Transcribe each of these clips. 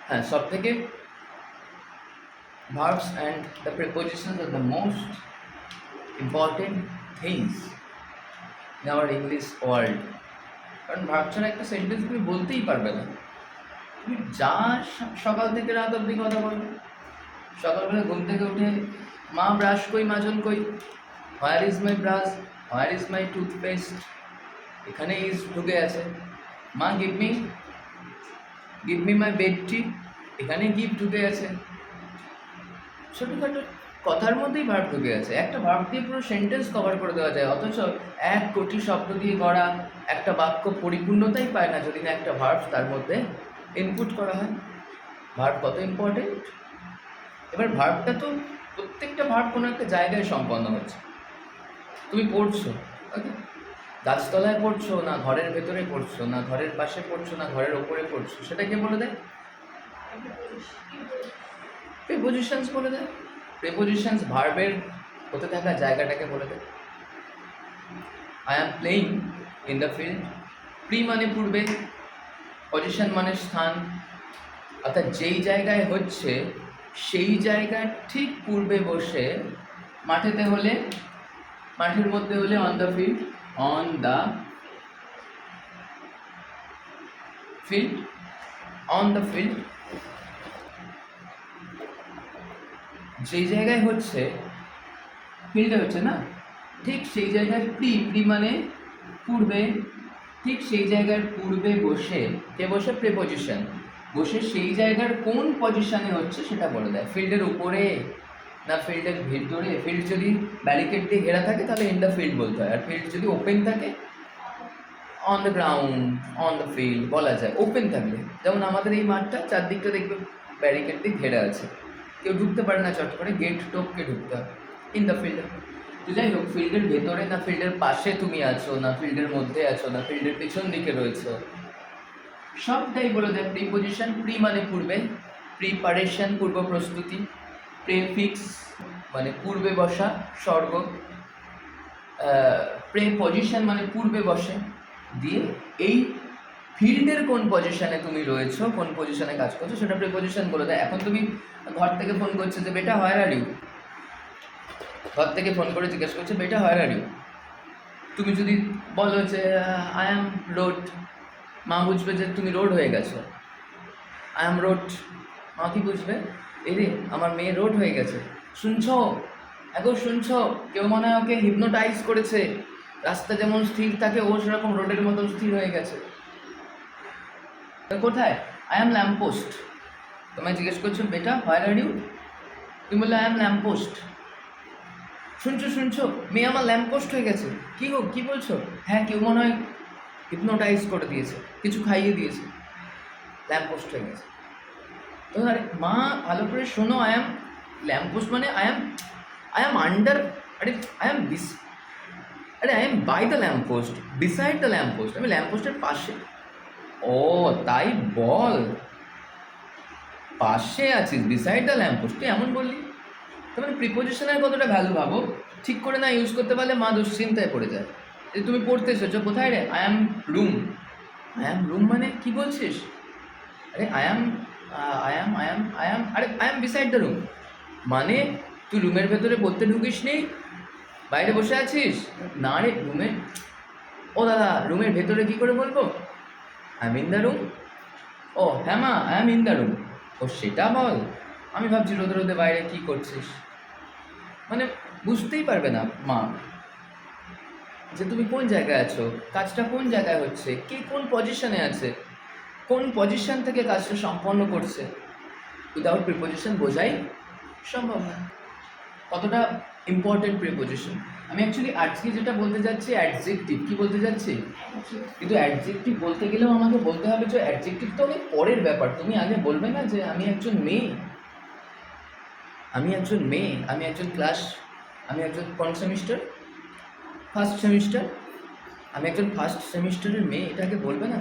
হ্যাঁ, সব থেকে verbs and the prepositions are the most important things in our English world. কারণ verb ছাড়া একটা সেন্টেন্স তুমি বলতেই পারবে না। তুমি যা সকাল থেকে রাত অবধি কথা বলবে, সকালবেলা ঘুম থেকে উঠে মা ব্রাশ কই, মাজন কই, where is my brush, where is my toothpaste, এখানে ইজ ঢুকে আছে। মা গিভ মি মাই বেড টি, এখানে গিভ ঢুকে আছে। ছোটোখাটো কথার মধ্যেই ভার্ব ঢুকে আছে। একটা ভার্ব দিয়ে পুরো সেন্টেন্স কভার করে দেওয়া যায়, অথচ 1 কোটি শব্দ দিয়ে গড়া একটা বাক্য পরিপূর্ণতাই পায় না যদি না একটা ভার্ব তার মধ্যে ইনপুট করা হয়। ভার্ব কত ইম্পর্টেন্ট। এবার ভার্বটা তো প্রত্যেকটা ভার্ব কোনো একটা জায়গায় সম্পন্ন হচ্ছে। তুমি পড়ছো, ওকে, গাছতলায় পড়ছো, না ঘরের ভেতরে পড়ছো, না ঘরের পাশে পড়ছো, না ঘরের ওপরে পড়ছো, সেটা কে বলে দেয়? প্রিপোজিশনস বলে দেয়। প্রিপোজিশনস ভার্বের হতে থাকা জায়গাটাকে বলে দেয়। I am playing in the field, pre মানে পূর্বে, পজিশন মানে স্থান, অর্থাৎ যেই জায়গায় হচ্ছে সেই জায়গার ঠিক পূর্বে বসে, মাঠেতে হলে মাঠের মধ্যে হলে on the field, on the field, on the field, যেই জায়গায় হচ্ছে ফিল্ডে হচ্ছে না, ঠিক সেই জায়গায় প্রি মানে পূর্বে, ঠিক সেই জায়গার পূর্বে বসে, কে বসে? প্রিপোজিশন বসে সেই জায়গার কোন পজিশনে হচ্ছে সেটা বলে দেয়। ফিল্ডের উপরে না ফিল্ডের ভিতরে। ফিল্ড যদি ব্যারিকেড দিয়ে ঘেরা থাকে তাহলে ইন দ্য ফিল্ড বলতে হয়, আর ফিল্ড যদি ওপেন থাকে on the ground, on the field বলা যায়। ওপেন থাকলে, যেমন আমাদের এই মাঠটা চারদিকটা দেখবে ব্যারিকেড দিয়ে ঘেরা আছে, কেউ ঢুকতে পারে না চট করে, গেট টোপকে ঢুকতে হয় ইন দ্য ফিল্ড। তো যাই হোক, ফিল্ডের ভেতরে না ফিল্ডের পাশে তুমি আছো, না ফিল্ডের মধ্যে আছো, না ফিল্ডের পিছন দিকে রয়েছো, সবটাই বলে দেয় প্রিপোজিশন। প্রি মানে পূর্বে, প্রিপারেশন পূর্ব প্রস্তুতি, প্রেফিক্স মানে পূর্বে বসা স্বর্গ, প্রেপজিশন মানে পূর্বে বসে, দিয়ে এই ফিল্ডের কোন পজিশনে তুমি রয়েছো, কোন পজিশনে কাজ করছো সেটা প্রিপোজিশন বলে দেয়। এখন তুমি ঘর থেকে ফোন করছে যে বেটা হোয়ার আর ইউ, ঘর থেকে ফোন করে জিজ্ঞেস করছে বেটা হোয়ার আর ইউ। তুমি যদি বলো যে আই অ্যাম রোড, মা বুঝবে যে তুমি রোড হয়ে গেছো। আই অ্যাম রোড, মা কি বুঝবে? এই রে আমার মেয়ে রোড হয়ে গেছে। শুনছো এখন, শুনছো কেউ মনে হয় ওকে হিপনোটাইজ করেছে, রাস্তা যেমন স্থির থাকে ও সেরকম রোডের মতো স্থির হয়ে গেছে। কোথায়? I am lamppost. তোমায় জিজ্ঞেস করছো বেটা হোয়ার আর ইউ, তুমি বললে আই অ্যাম ল্যাম্পপোস্ট। শুনছো মেয়ে আমার ল্যাম্পপোস্ট হয়ে গেছে। কী গো কী বলছো? হ্যাঁ, কেউ মনে হয় হিপনোটাইজ করে দিয়েছে, কিছু খাইয়ে দিয়েছে, ল্যাম্পপোস্ট হয়ে গেছে। তো আরে মা ভালো করে শোনো, আই অ্যাম ল্যাম্পপোস্ট মানে আই অ্যাম আন্ডার, আরে I am I am by the lamppost, beside the lamppost, আমি ল্যাম্পপোস্টের পাশে। ও তাই বল, পাশে আছিস, বিসাইড দ্য ল্যাম্পপোস্ট, তুই এমন বললি। তার মানে প্রিপোজিশনের কতটা ভ্যালু ভাবো। ঠিক করে না ইউজ করতে পারলে মা দুশ্চিন্তায় পড়ে যায় যে তুমি পড়তে এসেছো কোথায় রে? I am room. I am room মানে কি বলছিস? আরে আই অ্যাম আরে I am beside the room মানে তুই রুমের ভেতরে পড়তে ঢুকিস নি, বাইরে বসে আছিস। না রে রুমে, ও দাদা রুমের ভেতরে কী করে বলবো? I am in the room. ও হ্যাঁ মা I am in the room. ও সেটা বল, আমি ভাবছি রোদে রোদে বাইরে কী করছিস। মানে বুঝতেই পারবে না মা যে তুমি কোন জায়গায় আছো, কাজটা কোন জায়গায় হচ্ছে, কে কোন পজিশনে আছে, কোন পজিশন থেকে কাজটা সম্পন্ন করছে। উইদাউট প্রিপোজিশন বোঝাই সম্ভব না কতটা ইম্পর্টেন্ট প্রিপোজিশন। আমি অ্যাকচুয়ালি আজকে যেটা বলতে যাচ্ছি অ্যাডজেক্টিভ, কি বলতে যাচ্ছি, কিন্তু অ্যাডজেক্টিভ বলতে গেলেও আমাকে বলতে হবে যে অ্যাডজেক্টিভ তো অনেক পরের ব্যাপার। তুমি আগে বলবে না যে আমি একজন মেয়ে, আমি একজন মেয়ে, আমি একজন ক্লাস, আমি একজন কোন সেমিস্টার, ফার্স্ট সেমিস্টার, আমি একজন ফার্স্ট সেমিস্টারের মেয়ে, এটাকে বলবে না।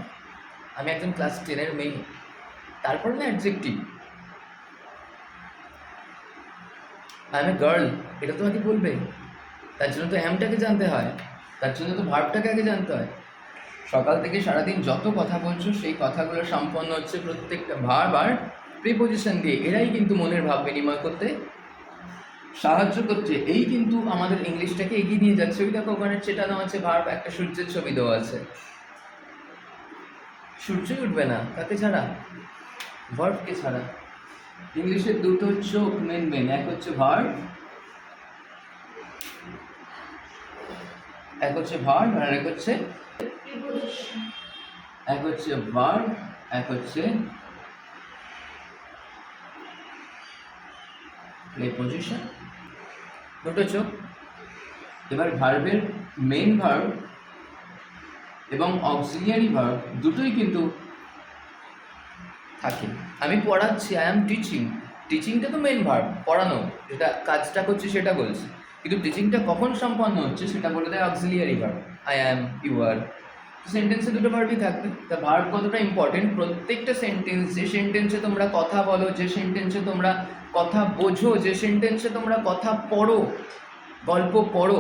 আমি একজন ক্লাস 10-এর মেয়ে, তারপর না adjective. I M a girl, এটা তোমাকে বলবে। তার জন্য তো অ্যামটাকে জানতে হয়, তার জন্য তো ভার্বটাকে আগে জানতে হয়। সকাল থেকে সারাদিন যত কথা বলছো সেই কথাগুলো সম্পন্ন হচ্ছে প্রত্যেকটা ভার্ব আর প্রিপোজিশন দিয়ে এরাই কিন্তু মনের ভাব বিনিময় করতে সাহায্য করছে। এই কিন্তু আমাদের ইংলিশটাকে এগিয়ে নিয়ে যাচ্ছে। ওই দেখো ওখানে চেটানো আছে ভার্ব, একটা সূর্যের ছবি দেওয়া আছে, সূর্যই উঠবে না কাকে ছাড়া? ভার্বকে ছাড়া। ইংলিশের দুটো চোখ মেন, এক হচ্ছে ভার্ব, এক হচ্ছে ভার্ব আর এক হচ্ছে ভার্ব, এক হচ্ছে প্রিপোজিশন। দুটো চোখ। এবার ভার্বের মেন ভার্ব এবং অক্সিলিয়ারি ভার্ব দুটোই কিন্তু থাকে। আমি পড়াচ্ছি, আই অ্যাম টিচিং, টিচিংটা তো মেন ভার্ব, পড়ানো, যেটা কাজটা করছি সেটা বলছি, কিন্তু টিচিংটা কখন সম্পন্ন হচ্ছে সেটা বলে দেয় auxiliary verb, I am, you are. সেন্টেন্সে দুটো ভার্বই থাকবে। তা ভার্ব কতটা ইম্পর্টেন্ট, প্রত্যেকটা সেন্টেন্স, যে সেন্টেন্সে তোমরা কথা বলো, যে সেন্টেন্সে তোমরা কথা বোঝো, যে সেন্টেন্সে তোমরা কথা পড়ো, গল্প পড়ো,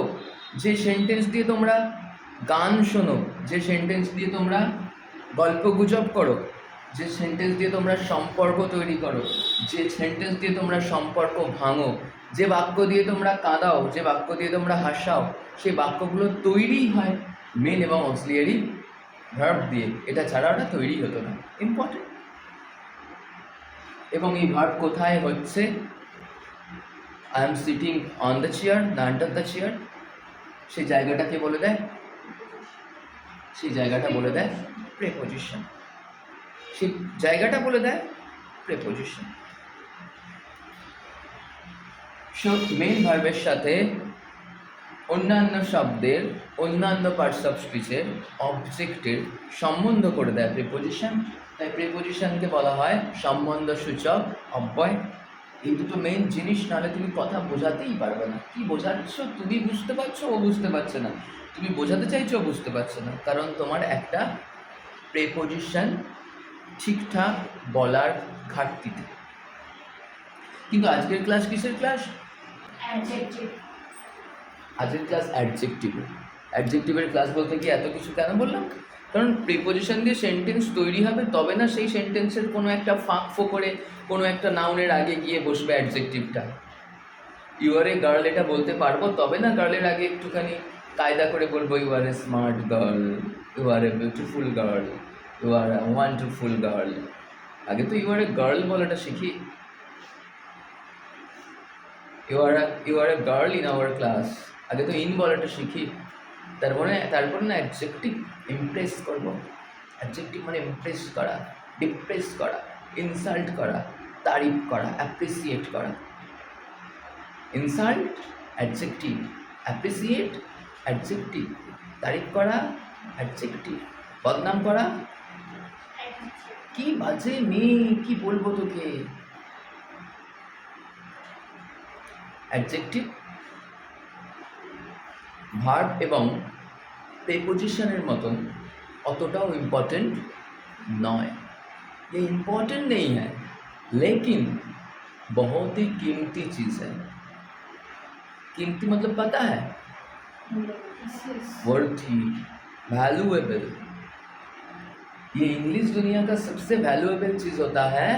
যে সেন্টেন্স দিয়ে তোমরা গান শোনো, যে সেন্টেন্স দিয়ে তোমরা গল্প গুজব করো, যে সেন্টেন্স দিয়ে তোমরা সম্পর্ক তৈরি করো, যে সেন্টেন্স দিয়ে তোমরা সম্পর্ক ভাঙো, যে বাক্য দিয়ে তোমরা কাঁদাও, যে বাক্য দিয়ে তোমরা হাসাও, সেই বাক্যগুলো তৈরিই হয় মেন এবং অক্সিলিয়ারি ভার্ব দিয়ে। এটা ছাড়া ওটা তৈরি হতো না। ইম্পর্টেন্ট। এবং এই ভার্ব কোথায় হচ্ছে? I am sitting on the chair, না আন্ডার দ্য চেয়ার, সেই জায়গাটাকে বলে দেয়, সেই জায়গাটা বলে দেয় প্রিপোজিশন, সেই জায়গাটা বলে দেয় প্রিপোজিশন। মেন ভার্বের সাথে অন্যান্য শব্দের, অন্যান্য পার্টস অফ স্পিচের, অবজেক্টের সম্বন্ধ করে দেয় প্রিপোজিশন। তাই প্রিপোজিশনকে বলা হয় সম্বন্ধ সূচক অব্যয়। এই দুটো মেন জিনিস, নাহলে তুমি কথা বোঝাতেই পারবে না। কি বোঝাচ্ছ তুমি বুঝতে পারছো, ও বুঝতে পারছে না, তুমি বোঝাতে চাইছো, ও বুঝতে পারছে না, কারণ তোমার একটা প্রিপোজিশন ঠিকঠাক বলার ঘাটতিতে। কিন্তু আজকের ক্লাস কিসের ক্লাস? আজকের ক্লাস অ্যাডজেক্টিভের। অ্যাডজেক্টিভের ক্লাস বলতে কি এত কিছু কেন বললাম? কারণ প্রিপোজিশন দিয়ে সেন্টেন্স তৈরি হবে, তবে না সেই সেন্টেন্সের কোনো একটা ফাঁক ফোকরে কোনো একটা নাউনের আগে গিয়ে বসবে অ্যাডজেক্টিভটা। ইউ আর এ গার্ল এটা বলতে পারবো, তবে না গার্লের আগে একটুখানি কায়দা করে বলবো you are a smart girl, you are a beautiful girl, you are a wonderful girl. আগে তো ইউ আর এ গার্ল বলাটা শিখি। You are a girl in our class, আগে তো ইন বলাটা শিখি। তারপরে না অ্যাডজেক্টিভ ইমপ্রেস করবো। অ্যাডজেক্টিভ মানে ইমপ্রেস করা, ডিপ্রেস করা, ইনসাল্ট করা, তারিফ করা, অ্যাপ্রিসিয়েট করা। ইনসাল্ট অ্যাডজেক্টিভ, অ্যাপ্রিসিয়েট অ্যাডজেক্টিভ, তারিফ করা অ্যাডজেক্টিভ, বদনাম করা। কি বাজে মেয়ে, কি বলবো তোকে। অ্যাডজেক্টিভ, ভার্ব এবং প্রিপোজিশনের মতন অতটাও इम्पोर्टेंट नॉय। ये इम्पोर्टेंट नहीं है, लेकिन बहुत ही कीमती चीज़ है। कीमती मतलब पता है? Worthy, valuable. ये इंग्लिश दुनिया का सबसे वैल्यूएबल चीज़ होता है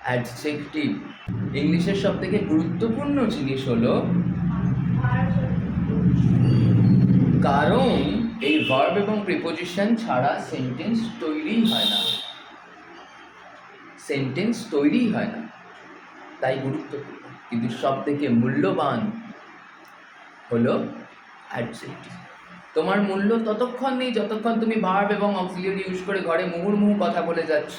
एडजेक्टिव। इंग्लिशेर सबथेके गुरुत्वपूर्ण जिनिस हलो কারণ এই ভার্ব এবং প্রিপোজিশন ছাড়া সেন্টেন্স তৈরি হয় না, সেন্টেন্স তৈরি হয় না, তাই গুরুত্বপূর্ণ। কিন্তু সব থেকে মূল্যবান হলো অ্যাডজেক্টিভ। তোমার মূল্য ততক্ষণ নেই যতক্ষণ তুমি ভার্ব এবং অক্সিলিয়ারি ইউজ করে ঘরে মুহুর্মুহু কথা বলে যাচ্ছ,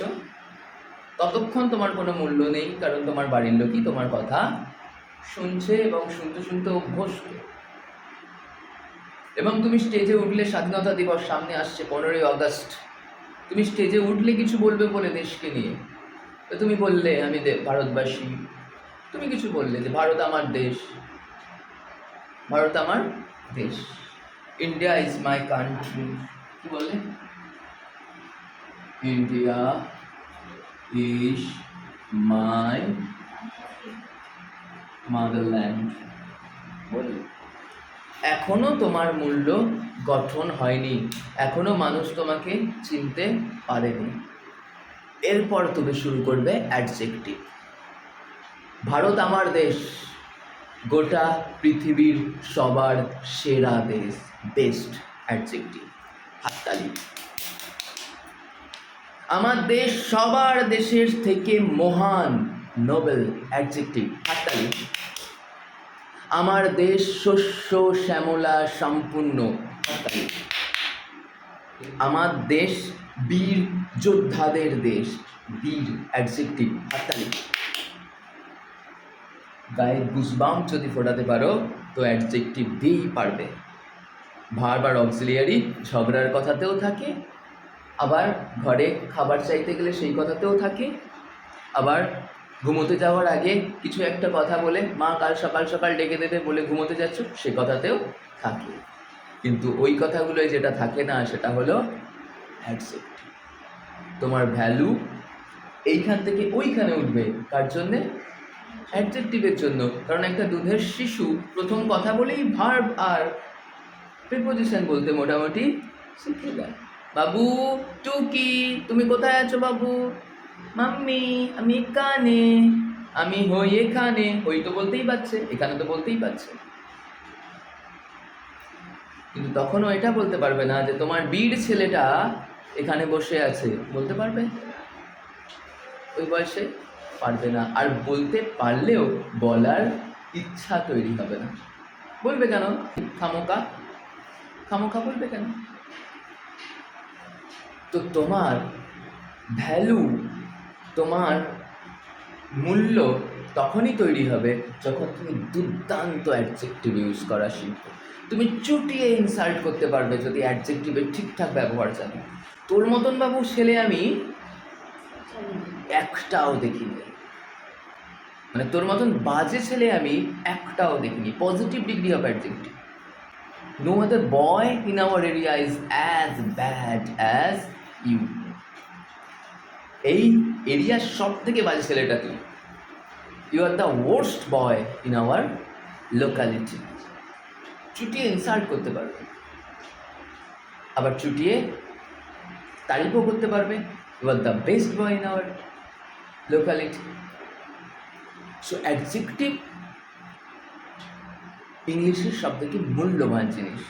ততক্ষণ তোমার কোনো মূল্য নেই, কারণ তোমার বাড়ির লোকই তোমার কথা শুনছে এবং শুনতে শুনতে অভ্যস্ত। এবং তুমি স্টেজে উঠলে, স্বাধীনতা দিবস সামনে আসছে 15ই আগস্ট, তুমি স্টেজে উঠলে কিছু বলবে বলে দেশকে নিয়ে, তো তুমি বললে আমি ভারতবাসী, তুমি কিছু বললে যে ভারত আমার দেশ, ভারত আমার দেশ, ইন্ডিয়া ইজ মাই কান্ট্রি। কি বললে? ইন্ডিয়া ইজ মাই মাদারল্যান্ড বললে। এখনো তোমার মূল্য গঠন হয়নি, এখনো মানুষ তোমাকে চিনতে পারেনি। এরপর তুমি শুরু করবে অ্যাডজেক্টিভ। ভারত আমার দেশ, গোটা পৃথিবীর সবার সেরা দেশ, বেস্ট অ্যাডজেক্টিভ, হাততালি। আমার দেশ সবার দেশের থেকে মহান, নোবেল অ্যাডজেক্টিভ, হাততালি। আমার দেশ শস্য শ্যামলা সম্পূর্ণ, হাততালি। আমার দেশ বীর যোদ্ধাদের দেশ, বীর অ্যাডজেক্টিভ, হাততালি। গায়ে গুজবাম্প যদি ফোটাতে পারো তো অ্যাডজেক্টিভ দিয়েই পারবে। বারবার অক্সিলিয়ারি ঝগড়ার কথাতেও থাকে, আবার ঘরে খাবার চাইতে গেলে সেই কথাতেও থাকে, আবার ঘুমোতে যাওয়ার আগে কিছু একটা কথা বলে মা কাল সকাল সকাল ডেকে দেবে বলে ঘুমোতে যাচ্ছ সে কথাতেও থাকে। কিন্তু ওই কথাগুলোয় যেটা থাকে না সেটা হলো অ্যাডজেক্টিভ। তোমার ভ্যালু এইখান থেকে ওইখানে উঠবে, কার জন্যে? অ্যাডজেক্টিভের জন্য। কারণ একটা দুধের শিশু প্রথম কথা বলেই ভার্ব আর প্রিপোজিশন বলতে মোটামুটি শিখে যায়। বাবু টুকি তুমি কোথায় আছো বাবু? মাম্মি আমি এখানে, আমি হই এখানে। হই তো বলতেই পারছে, এখানে তো বলতেই পারছে, কিন্তু তখনও এটা বলতে পারবে না যে তোমার বীর ছেলেটা এখানে বসে আছে, বলতে পারবে? ওই বয়সে পারবে না। আর বলতে পারলেও বলার ইচ্ছা তৈরি হবে না। বলবে কেন? খামোকা খামোকা বলবে কেন? তো তোমার ভ্যালু, তোমার মূল্য তখনই তৈরি হবে যখন তুমি দুর্দান্ত অ্যাডজেক্টিভ ইউজ করা শিখবে। তুমি চুটিয়ে ইনসাল্ট করতে পারবে যদি অ্যাডজেক্টিভের ঠিকঠাক ব্যবহার জানো। তোর মতন বাবু ছেলে আমি একটাও দেখিনি, মানে তোর মতন বাজে ছেলে আমি একটাও দেখিনি। Positive degree of adjective. No other boy in our area is as bad as you. এই এরিয়ার সব থেকে বাজে ছেলেটা তুই। You are the worst boy in our locality. চুটিয়ে ইনসাল্ট করতে পারবে, আবার চুটিয়ে তারিফও করতে পারবে। You are the best boy in our locality. So adjective ইংলিশের সবথেকে মূল্যবান জিনিস,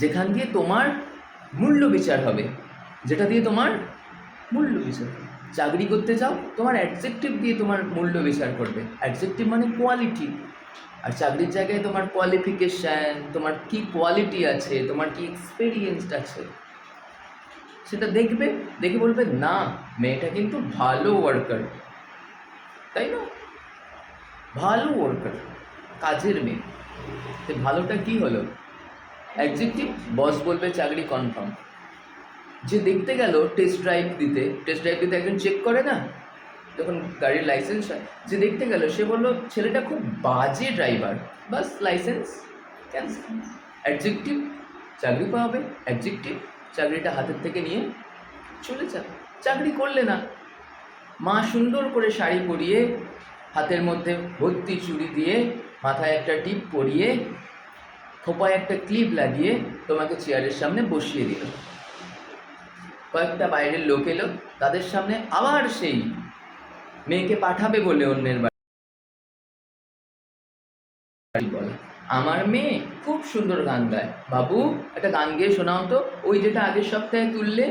যেখান দিয়ে তোমার মূল্য বিচার হবে, যেটা দিয়ে তোমার মূল্য বিচার হবে। চাকরি করতে যাও, তোমার অ্যাডজেক্টিভ দিয়ে তোমার মূল্য বিচার করবে। অ্যাডজেক্টিভ মানে কোয়ালিটি। আর চাকরির জায়গায় তোমার কোয়ালিফিকেশান, তোমার কি কোয়ালিটি আছে, তোমার কি এক্সপিরিয়েন্স আছে, সেটা দেখবে। দেখে বলবে না মেয়েটা কিন্তু ভালো ওয়ার্কার, তাই না? ভালো ওয়ার্কার, কাজের মেয়ে। তো ভালোটা কি হলো? অ্যাডজেক্টিভ। বস বলবে চাকরি কনফার্ম। যে দেখতে গেল টেস্ট ড্রাইভ দিতে, টেস্ট ড্রাইভ দিতে একজন চেক করে না যখন গাড়ির লাইসেন্স হয়, যে দেখতে গেল সে বললো ছেলেটা খুব বাজে ড্রাইভার, বাস লাইসেন্স ক্যান্সেল। অ্যাডজেক্টিভ, চাকরি পাওয়াবে। অ্যাডজেক্টিভ, চাকরিটা হাতের থেকে নিয়ে চলে যাবে। চাকরি করলে না, মা সুন্দর করে শাড়ি পরিয়ে, হাতের মধ্যে ভর্তি চুড়ি দিয়ে, মাথায় একটা টিপ পরিয়ে, খোপায় একটা ক্লিপ লাগিয়ে তোমাকে চেয়ারের সামনে বসিয়ে দিল। কয়েকটা বাইরের লোক এলো, তাদের সামনে আবার সেই মেয়েকে পাঠাবে বলে অন্যের বাড়ি বলে, আমার মেয়ে খুব সুন্দর গান গায়, বাবু একটা গান গেয়ে শোনাও তো, ওই যেটা আগের সপ্তাহে তুললে,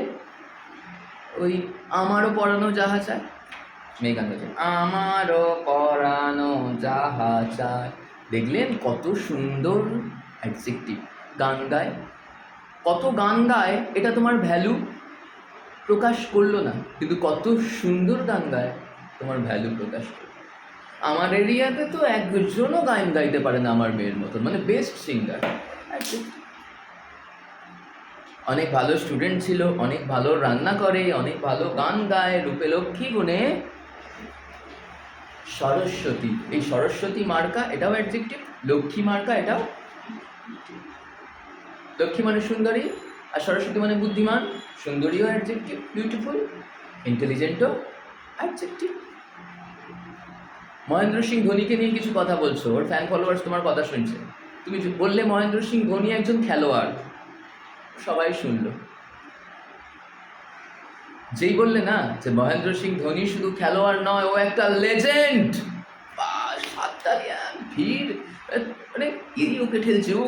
ওই আমারও পড়ানো যাহা চায়। মেয়ে গান গাচ্ছে, আমারও পড়ানো যাহা চায়। দেখলেন কত সুন্দর অ্যাডজেক্টিভ। গান গায়, কত গান গায়, এটা তোমার ভ্যালু প্রকাশ করলো না, কিন্তু কত সুন্দর গান গায় তোমার ভ্যালু প্রকাশ করলো। আমার এরিয়াতে তো একজনও গান গাইতে পারে না আমার মেয়ের মতন, মানে বেস্ট সিঙ্গার। অনেক ভালো স্টুডেন্ট ছিল, অনেক ভালো রান্না করে, অনেক ভালো গান গায়, রূপে লক্ষ্মী গুণে সরস্বতী। এই সরস্বতী মার্কা, এটাও অ্যাডজেক্টিভ। লক্ষ্মী মার্কা, এটাও। লক্ষ্মী মানে সুন্দরী, আর সরস্বতী মানে বুদ্ধিমান। সুন্দরীও অ্যাডজেক্টিভ, বিউটিফুল। ইন্টেলিজেন্টও অ্যাডজেক্টিভ। মহেন্দ্র সিং ধোনিকে নিয়ে কিছু কথা বলছো, ওর ফ্যান ফলোয়ার্স তোমার কথা শুনছে, তুমি বললে মহেন্দ্র সিং ধোনি একজন খেলোয়াড়, সবাই শুনলো। যেই বললে না যে মহেন্দ্র সিং ধোনি শুধু খেলোয়াড় নয়, ও একটা লেজেন্ড, বাস হাততালি ভিড়, মানে ওকে ঠেলছে। ও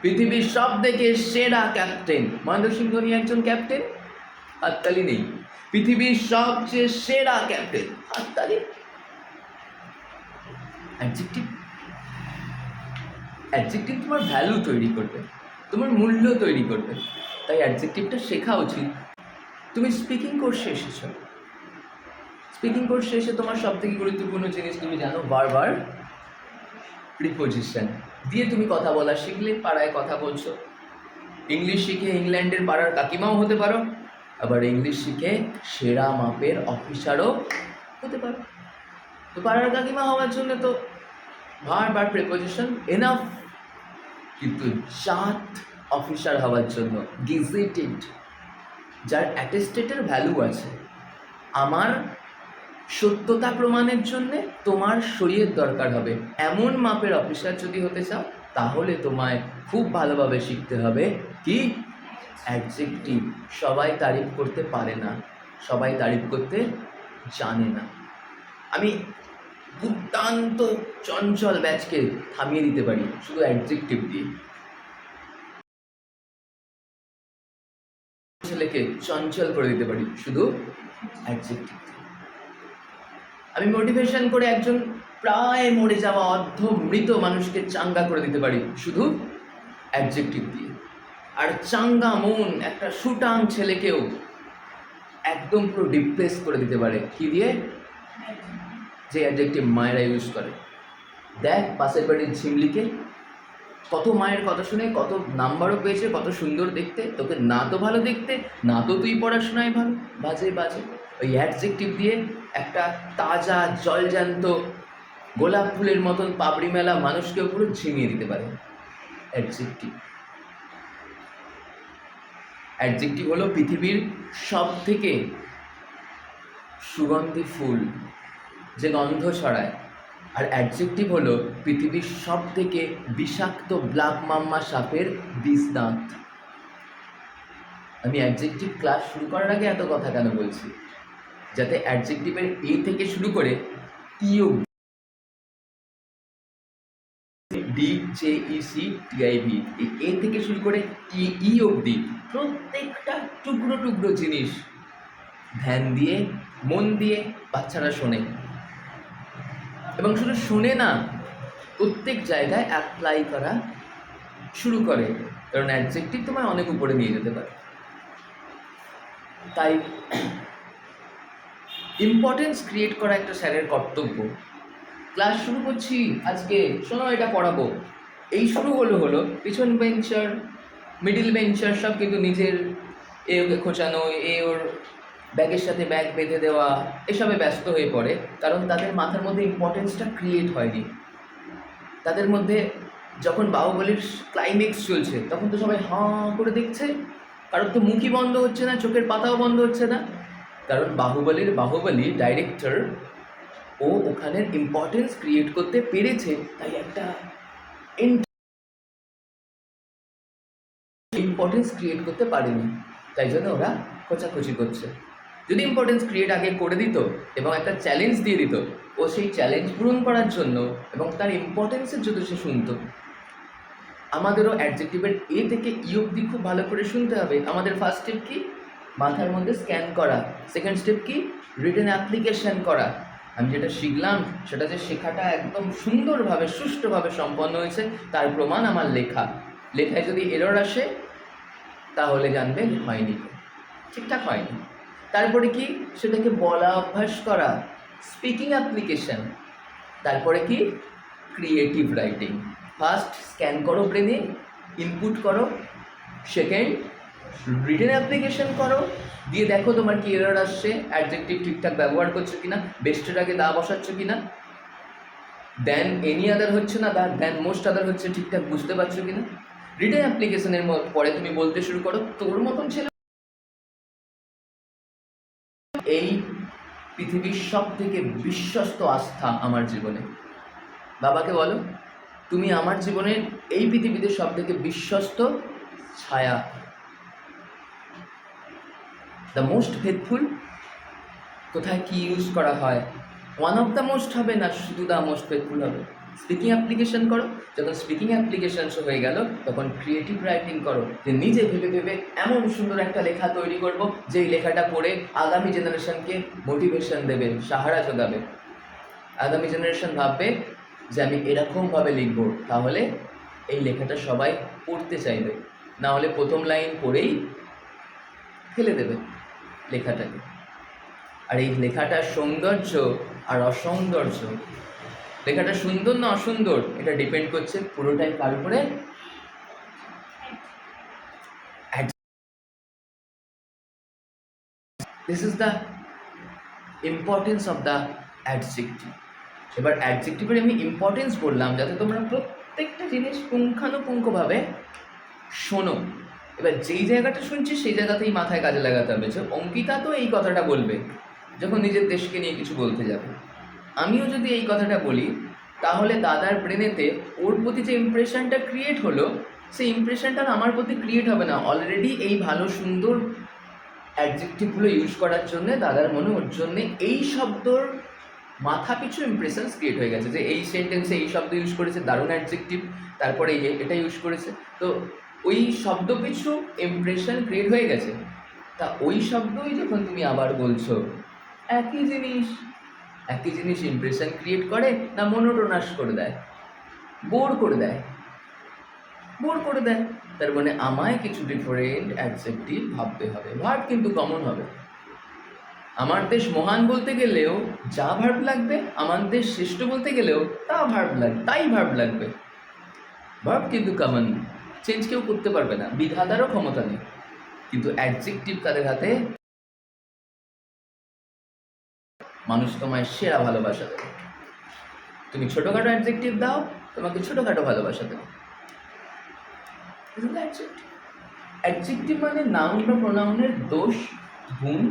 পৃথিবীর সব থেকে সেরা ক্যাপ্টেন মহেন্দ্র সিং ধোনি একজন ক্যাপ্টেন, হাততালি নেই। পৃথিবীর সবচেয়ে সেরা ক্যাপ্টেন, হাততালি। অ্যাডজেক্টিভ, অ্যাডজেক্টিভ তোমার ভ্যালু তৈরি করবে, তোমার মূল্য তৈরি করবে। তাই অ্যাডজেক্টিভটা শেখা উচিত। তুমি স্পিকিং কোর্সে এসেছো, স্পিকিং কোর্সে এসে তোমার সব থেকে গুরুত্বপূর্ণ জিনিস তুমি জানো, বারবার প্রিপোজিশন দিয়ে তুমি কথা বলা শিখলে পাড়ায় কথা বলছো। ইংলিশ শিখে ইংল্যান্ডের পাড়ার কাকিমাও হতে পারো, আবার ইংলিশ শিখে সেরা মাপের অফিসারও হতে পারো। তো পাড়ার কাকিমা হওয়ার জন্য তো বারবার প্রিপোজিশন এনাফ, কিন্তু জাত অফিসার হওয়ার জন্য গেজেটেড, যার অ্যাটেস্টেটের ভ্যালু আছে, আমার সত্যতা প্রমাণের জন্যে তোমার সইয়ের দরকার হবে, এমন মাপের অফিসার যদি হতে চাও, তাহলে তোমায় খুব ভালোভাবে শিখতে হবে কি অ্যাডজেক্টিভ। সবাই তারিফ করতে পারে না, সবাই তারিফ করতে জানে না। আমি দুর্দান্ত চঞ্চল ব্যাচকে থামিয়ে দিতে পারি শুধু অ্যাডজেক্টিভ দিয়ে। ছেলেকে চঞ্চল করে দিতে পারি শুধু অ্যাডজেক্টিভ দিয়ে। আমি মোটিভেশন করে একজন প্রায় মরে যাওয়া অর্ধ মৃত মানুষকে চাঙ্গা করে দিতে পারি শুধু অ্যাডজেক্টিভ দিয়ে। আর চাঙ্গা মন একটা সুটাং ছেলেকেও একদম পুরো ডিপ্রেস করে দিতে পারে কি দিয়ে, যে অ্যাডজেক্টিভ মায়েরা ইউজ করে। দেখ পাশের বাড়ির ঝিমলিকে, কত মায়ের কথা শুনে কত নাম্বারও পেয়েছে, কত সুন্দর দেখতে, তোকে না তো ভালো দেখতে, না তো তুই পড়াশোনায় ভালো, বাজে বাজে। ওই অ্যাডজেক্টিভ দিয়ে একটা তাজা জলজান্ত গোলাপ ফুলের মতন পাপড়ি মেলা মানুষকেও পুরো ঝিমিয়ে দিতে পারে অ্যাডজেক্টিভ। অ্যাডজেক্টিভ হলো পৃথিবীর সব থেকে সুগন্ধি ফুল যে গন্ধ ছড়ায়, আর অ্যাডজেক্টিভ হলো পৃথিবীর সব থেকে বিষাক্ত ব্ল্যাক মাম্মা সাপের বিষদাঁত। আমি অ্যাডজেক্টিভ ক্লাস শুরু করার আগে এত কথা কেন বলছি, যাতে অ্যাডজেক্টিভের এ থেকে শুরু করে ই অবধি, DJECTIV, এই এ থেকে শুরু করে ই অবধি প্রত্যেকটা টুকরো টুকরো জিনিস ধ্যান দিয়ে মন দিয়ে বাচ্চারা শোনে, এবং শুধু শোনে না, প্রত্যেক জায়গায় অ্যাপ্লাই করা শুরু করে, কারণ অ্যাডজেক্টিভ তোমায় অনেক উপরে নিয়ে যেতে পারে। তাই ইম্পর্টেন্স ক্রিয়েট করা একটা স্যারের কর্তব্য। ক্লাস শুরু করছি আজকে, শোনো এটা পড়াবো, এই শুরু হলো পিছন বেঞ্চার মিডিল বেঞ্চার সব কিন্তু নিজের এ ওকে খোঁচানো, এ ওর ব্যাগের সাথে ব্যাগ বেঁধে দেওয়া, এসবে ব্যস্ত হয়ে পড়ে, কারণ তাদের মাথার মধ্যে ইম্পর্টেন্সটা ক্রিয়েট হয়নি। তাদের মধ্যে যখন বাহুবলীর ক্লাইম্যাক্স চলছে তখন তো সবাই হাঁ করে দেখছে, কারণ তো মুখই বন্ধ হচ্ছে না, চোখের পাতাও বন্ধ হচ্ছে না, কারণ বাহুবলী ডাইরেক্টর ও ওখানের ইম্পর্টেন্স ক্রিয়েট করতে পেরেছে, তাই একটা ইম্পর্টেন্স ক্রিয়েট করতে পারেনি, তাই জন্য ওরা খোঁচাখুচি করছে। যদি ইম্পর্টেন্স ক্রিয়েট আগে করে দিত এবং একটা চ্যালেঞ্জ দিয়ে দিত, ও সেই চ্যালেঞ্জ পূরণ করার জন্য এবং তার ইম্পর্টেন্সের জন্য সে শুনতো। আমাদেরও অ্যাডজেক্টিভের এ থেকে ই অবধি খুব ভালো করে শুনতে হবে। আমাদের ফার্স্ট স্টেপ কি, মাথার মধ্যে স্ক্যান করা। সেকেন্ড স্টেপ কি, রিটেন অ্যাপ্লিকেশন করা। আমি যেটা শিখলাম সেটা যে শেখাটা একদম সুন্দরভাবে সুষ্ঠুভাবে সম্পন্ন হয়েছে তার প্রমাণ আমার লেখায় যদি এরর আসে তাহলে জানবে হয়নি, ঠিকঠাক হয়নি। তারপরে কি, সেটাকে বলা অভ্যাস করা, স্পিকিং অ্যাপ্লিকেশন। তারপরে কি, ক্রিয়েটিভ রাইটিং। ফার্স্ট স্ক্যান করো, ব্রেনে ইনপুট করো, সেকেন্ড রিটেন অ্যাপ্লিকেশন করো, দিয়ে দেখো তোমার কি এরর আসছে, অ্যাডজেক্টিভ ঠিকঠাক ব্যবহার করছো কিনা, বেস্টের আগে দা বসাচ্ছ কিনা, দেন এনি আদার হচ্ছে না, দেন মোস্ট আদার হচ্ছে, ঠিকঠাক বুঝতে পারছো কিনা। রিটেন অ্যাপ্লিকেশনের পরে তুমি বলতে শুরু করো, তোর মতন ছেলে। এই পৃথিবীর সব থেকে বিশ্বস্ত আস্থা আমার জীবনে। বাবাকে বলো, তুমি আমার জীবনের এই পৃথিবীতে সব থেকে বিশ্বস্ত ছায়া। দ্য মোস্ট ফেথফুল কোথায় কি ইউজ করা হয়, ওয়ান অফ দ্য মোস্ট হবে না, শুধু দ্য মোস্ট ফেথফুল হবে। স্পিকিং অ্যাপ্লিকেশন করো, যখন স্পিকিং অ্যাপ্লিকেশন হয়ে গেল তখন ক্রিয়েটিভ রাইটিং করো, যে নিজে ভেবে ভেবে এমন সুন্দর একটা লেখা তৈরি করব যেই লেখাটা পড়ে আগামী জেনারেশনকে মোটিভেশন দেবে, সাহারা যোগাবে। আগামী জেনারেশন ভাববে যে আমি এরকমভাবে লিখব, তাহলে এই লেখাটা সবাই পড়তে চাইবে, না হলে প্রথম লাইন পড়েই ফেলে দেবে লেখাটাকে। আর এই লেখাটার সৌন্দর্য আর অসৌন্দর্য, লেখাটা সুন্দর না অসুন্দর, এটা ডিপেন্ড করছে পুরোটাই কার উপরে। This is the importance of the adjective. এবার অ্যাডজেক্টিভের আমি ইম্পর্টেন্স বললাম যাতে তোমরা প্রত্যেকটা জিনিস পুঙ্খানুপুঙ্খভাবে শোনো। এবার যেই জায়গাটা শুনছি সেই জায়গাতেই মাথায় কাজে লাগাতে হবে। যে অঙ্কিতা তো এই কথাটা বলবে যখন নিজের দেশকে নিয়ে কিছু বলতে যাবে, আমিও যদি এই কথাটা বলি তাহলে দাদার ব্রেনেতে ওর প্রতি যে ইমপ্রেশনটা ক্রিয়েট হলো সেই ইমপ্রেশনটা আমার প্রতি ক্রিয়েট হবে না। অলরেডি এই ভালো সুন্দর অ্যাডজেক্টিভগুলো ইউজ করার জন্যে দাদার মনে ওর জন্যে এই শব্দর মাথা পিছু ইমপ্রেশনস ক্রিয়েট হয়ে গেছে, যে এই সেন্টেন্সে এই শব্দ ইউজ করেছে, দারুণ অ্যাডজেক্টিভ, তারপরে এটা ইউজ করেছে, তো ওই শব্দ পিছু ইমপ্রেশন ক্রিয়েট হয়ে গেছে। তা ওই শব্দই যখন তুমি আবার বলছো, একই জিনিস ইমপ্রেশন ক্রিয়েট করে না মনোটোনাস করে দেয়, বোর করে দেয়। তার মানে আমায় কিছু ডিফারেন্ট অ্যাডজেক্টিভ ভাবতে হবে। ভার্ব কিন্তু কমন হবে। আমার দেশ মহান বলতে গেলেও যা ভার্ব লাগবে, আমার দেশ শ্রেষ্ঠ বলতে গেলেও তাই ভার্ব লাগবে। ভার্ব কিন্তু কমন, চেঞ্জ কেউ করতে পারবে না, বিধাতারও ক্ষমতা নেই। কিন্তু অ্যাডজেক্টিভ কাদের হাতে? মানুষ তোমায় সেরা ভালোবাসা দেবে। তুমি ছোটোখাটো অ্যাডজেক্টিভ দাও, তোমাকে ছোটোখাটো ভালোবাসা দেবে। অ্যাডজেক্টিভ মানে নাউন বা প্রোনাউনের দোষ, গুণ,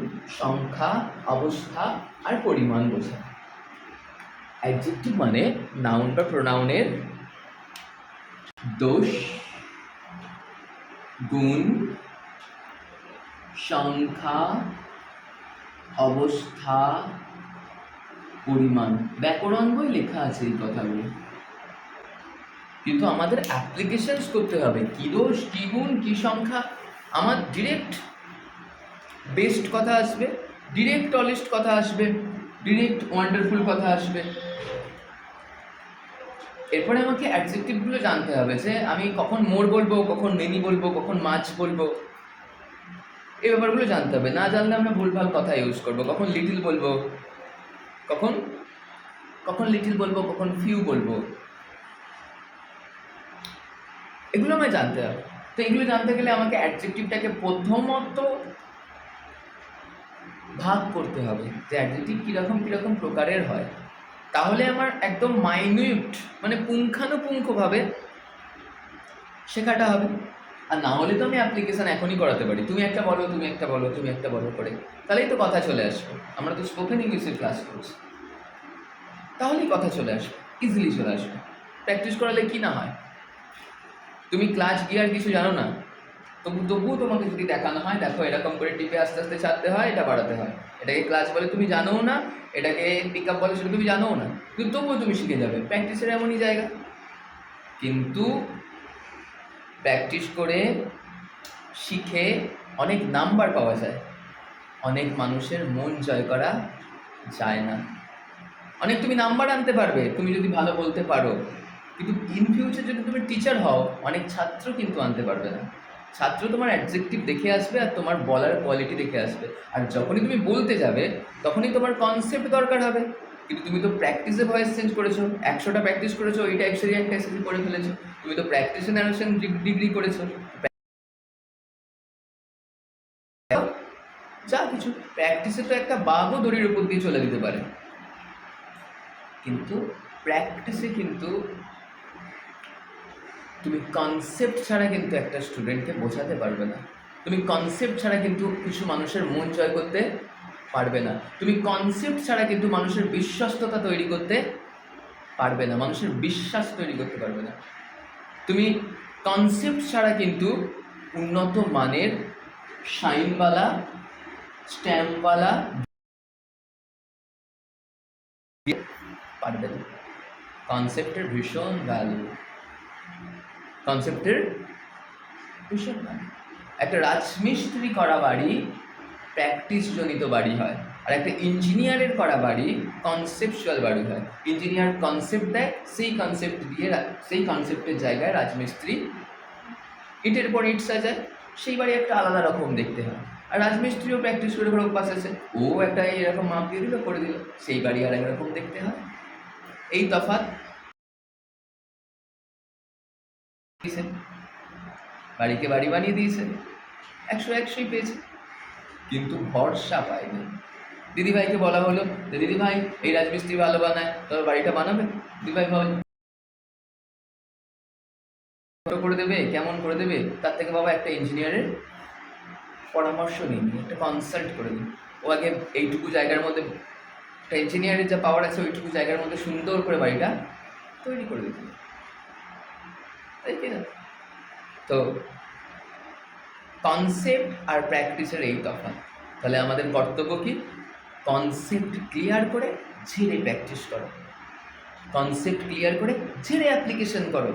সংখ্যা, অবস্থা আর পরিমাণ বোঝা। অ্যাডজেক্টিভ মানে নাউন বা প্রোনাউনের দোষ, গুণ, সংখ্যা, অবস্থা, পরিমাণ। ব্যাকরণ বই লেখা আছে এই কথাগুলো, কিন্তু আমাদের অ্যাপ্লিকেশনস করতে হবে। কি দোষ, কি গুণ, কি সংখ্যা। আমার ডিরেক্ট বেস্ট কথা আসবে, ডিরেক্ট টলেস্ট কথা আসবে, ডিরেক্ট ওয়ান্ডারফুল কথা আসবে। এরপরে আমাকে অ্যাডজেক্টিভগুলো জানতে হবে, যে আমি কখন মোর বলবো, কখন মেনি বলবো, কখন মাছ বলবো, এই ব্যাপারগুলো জানতে হবে। না জানলে আমরা ভুলভাল কথা ইউজ করবো। কখন লিটিল বলবো, কখন ফিউ বলবো, এগুলো আমায় জানতে হবে। তো এগুলো জানতে গেলে আমাকে অ্যাডজেক্টিভটাকে প্রথমত ভাগ করতে হবে, যে অ্যাডজেক্টিভ কীরকম প্রকারের হয়। তাহলে আমার একদম মাইনিউট মানে পুঙ্খানুপুঙ্খভাবে শেখাটা হবে। আর না হলে তো আমি অ্যাপ্লিকেশান এখনই করাতে পারি, তুমি একটা বলো করে, তাহলেই তো কথা চলে আসবে। আমরা তো স্পোকেন ইংলিশের ক্লাস করছি, তাহলেই কথা চলে আসবে, ইজিলি চলে আসবে। প্র্যাকটিস করালে কি না হয়, তুমি ক্লাচ গিয়ার কিছু জানো না, তবুও তোমাকে যদি দেখানো হয়, দেখো এরকম করে টিপে আস্তে আস্তে ছাড়তে হয়, এটা বাড়াতে হয়, এটাকে ক্লাচ বলে তুমি জানোও না, এটাকে পিক আপ বলে সেটা তুমি জানোও না, কিন্তু তবুও তুমি শিখে যাবে। প্র্যাকটিসের এমনই জায়গা। কিন্তু প্র্যাকটিস করে শিখে অনেক নাম্বার পাওয়া যায়, অনেক মানুষের মন জয় করা যায় না। অনেক তুমি নাম্বার আনতে পারবে তুমি যদি ভালো বলতে পারো, কিন্তু ইন ফিউচার যদি তুমি টিচার হও, অনেক ছাত্র কিন্তু আনতে পারবে না। ছাত্র তোমার অ্যাডজেক্টিভ দেখে আসবে আর তোমার বলার কোয়ালিটি দেখে আসবে। আর যখনই তুমি বলতে যাবে তখনই তোমার কনসেপ্ট দরকার হবে। কিন্তু তুমি তো প্র্যাকটিসে ভয়েস চেঞ্জ করেছো, 100টা প্র্যাকটিস করেছো, ওইটা এক্সেরি একটা এক্সেরি করে ফেলেছো। তুমি তো প্র্যাকটিসে ন্যারেশন ডিগ্রি করেছো, যা কিছু প্র্যাকটিসে তো একটা বাঘও দড়ির উপর দিয়ে চলে দিতে পারে। কিন্তু প্র্যাকটিসে কিন্তু তুমি কনসেপ্ট ছাড়া কিন্তু একটা স্টুডেন্টকে বোঝাতে পারবে না। তুমি কনসেপ্ট ছাড়া কিন্তু কিছু মানুষের মন জয় করতে পারবে না। তুমি কনসেপ্ট ছাড়া কিন্তু মানুষের বিশ্বস্ততা তৈরি করতে পারবে না, মানুষের বিশ্বাস তৈরি করতে পারবে না। তুমি কনসেপ্ট ছাড়া কিন্তু উন্নত মানের শাইনওয়ালা স্ট্যাম্পওয়ালা পারবে না। কনসেপ্টের ভীষণ ভ্যালু, কনসেপ্টের ভীষণ ভ্যালু। একটা রাজমিস্ত্রি করা বাড়ি প্র্যাকটিস জনিত বাড়ি হয়, আর একটা ইঞ্জিনিয়ারের করা বাড়ি কনসেপচুয়াল বাড়ি হয়। ইঞ্জিনিয়ার কনসেপ্ট দেয়, সেই কনসেপ্ট দিয়ে সেই কনসেপ্টের জায়গায় রাজমিস্ত্রি ইটের পর ইট সাজায়, সেই বাড়ি একটা আলাদা রকম দেখতে হয়। আর রাজমিস্ত্রিও প্র্যাকটিস করে করে অভ্যাস আছে, ও একটা এরকম মাপ দিয়ে দিল, করে দিল, সেই বাড়ি আর একরকম দেখতে হয়। এই তফাৎ। বাড়িকে বাড়ি বানিয়ে দিয়েছে, 100-100 পেয়েছে, কিন্তু ভরসা পায়নি। দিদিভাইকে বলা হলো যে দিদিভাই এই রাজমিস্ত্রি ভালো বানায়, তবে বাড়িটা বানাবে। দিদিভাই ভাই করে দেবে, কেমন করে দেবে, তার থেকে বাবা একটা ইঞ্জিনিয়ারের পরামর্শ নিন, একটা কনসাল্ট করে দিন। ও আগে এইটুকু জায়গার মধ্যে, একটা ইঞ্জিনিয়ারের যা পাওয়ার আছে ওইটুকু জায়গার মধ্যে সুন্দর করে বাড়িটা তৈরি করে দিতে, তাই কি না? তো কনসেপ্ট আর প্র্যাকটিসের এই তফাৎ। তাহলে আমাদের কর্তব্য কি? কনসেপ্ট ক্লিয়ার করে ঝেড়ে প্র্যাকটিস করো, কনসেপ্ট ক্লিয়ার করে ঝেড়ে অ্যাপ্লিকেশন করো।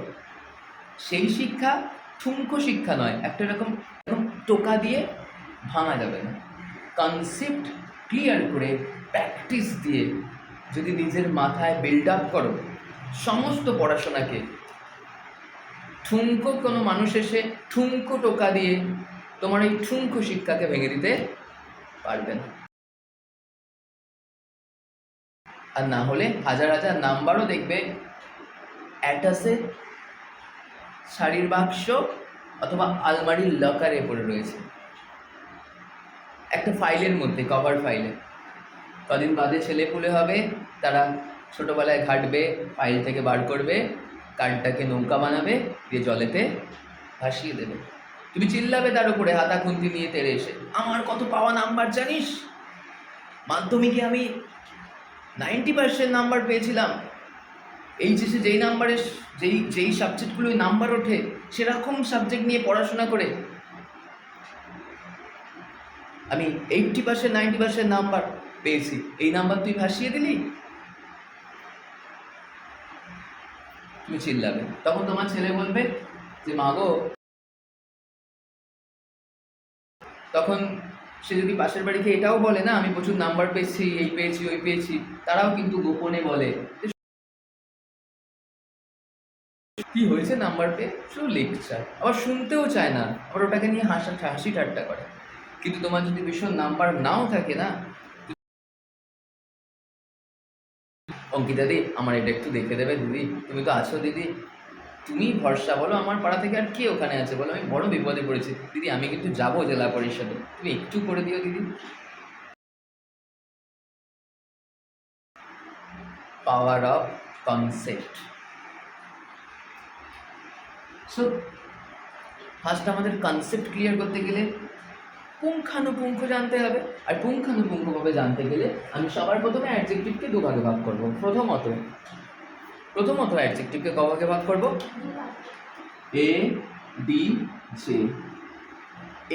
সেই শিক্ষা ঠুনকো শিক্ষা নয়, একটা এরকম টোকা দিয়ে ভাঙা যাবে না। কনসেপ্ট ক্লিয়ার করে প্র্যাকটিস দিয়ে যদি নিজের মাথায় বিল্ড আপ করো সমস্ত পড়াশোনাকে, ঠুনকো কোনো মানুষ এসে ঠুনকো টোকা দিয়ে তোমার এই ঠুনকো শিক্ষাকে ভেঙে দিতে পারবে না। আর না হলে হাজার হাজার নাম্বারও দেখবে অ্যাটাসে শাড়ির বাক্স অথবা আলমারির লকারে পড়ে রয়েছে, একটা ফাইলের মধ্যে, কভার ফাইলে। কদিন বাদে ছেলে পুলে হবে, তারা ছোটোবেলায় ঘাটবে, ফাইল থেকে বার করবে, কার্ডটাকে নৌকা বানাবে, দিয়ে জলেতে ভাসিয়ে দেবে। তুমি চিল্লাবে তার উপরে হাতা খুন্তি নিয়ে তেড়ে এসে, আমার কত পাওয়া নাম্বার জানিস, মাধ্যমিকে আমি 90% নাম্বার পেয়েছিলাম, এইচএসে যেই নাম্বারে যেই সাবজেক্টগুলোই নাম্বার ওঠে সেরকম সাবজেক্ট নিয়ে পড়াশোনা করে আমি 80% 90% নাম্বার পেয়েছি, এই নাম্বার তুই ভাসিয়ে দিলি। তুমি চিল্লাবে, তখন তোমার ছেলে বলবে যে মা গো, তখন সে যদি পাশের বাড়িতে এটাও বলে না আমি প্রচুর নাম্বার পেয়েছি, এই পেয়েছি ওই পেয়েছি, তারাও কিন্তু গোপনে বলে কি হয়েছে নাম্বার পেয়ে, শুধু লেকচার, আবার শুনতেও চায় না, আবার ওটাকে নিয়ে হাসি ঠাট্টা করে। কিন্তু তোমার যদি ভীষণ নাম্বার নাও থাকে না, অঙ্কিতা দি আমার এটা একটু দেখে দেবে দিদি, তুমি তো আছো দিদি, তুমি ভরসা, বলো আমার পাড়া থেকে আর কে ওখানে আছে বলো, আমি বড় বিপদে পড়েছি দিদি, আমি কিন্তু যাবো জেলা পরিষদে, তুমি একটু করে দিও দিদি। Power of concept. So first আমাদের কনসেপ্ট ক্লিয়ার করতে গেলে পুঙ্খানুপুঙ্খ জানতে হবে, আর পুঙ্খানুপুঙ্খভাবে জানতে গেলে আমি সবার প্রথমে অ্যাডজেক্টিভকে দুভাগে ভাগ করব। প্রথমত অ্যাডজেক্টিভকে কভাগে ভাগ করব, এ ডি জে।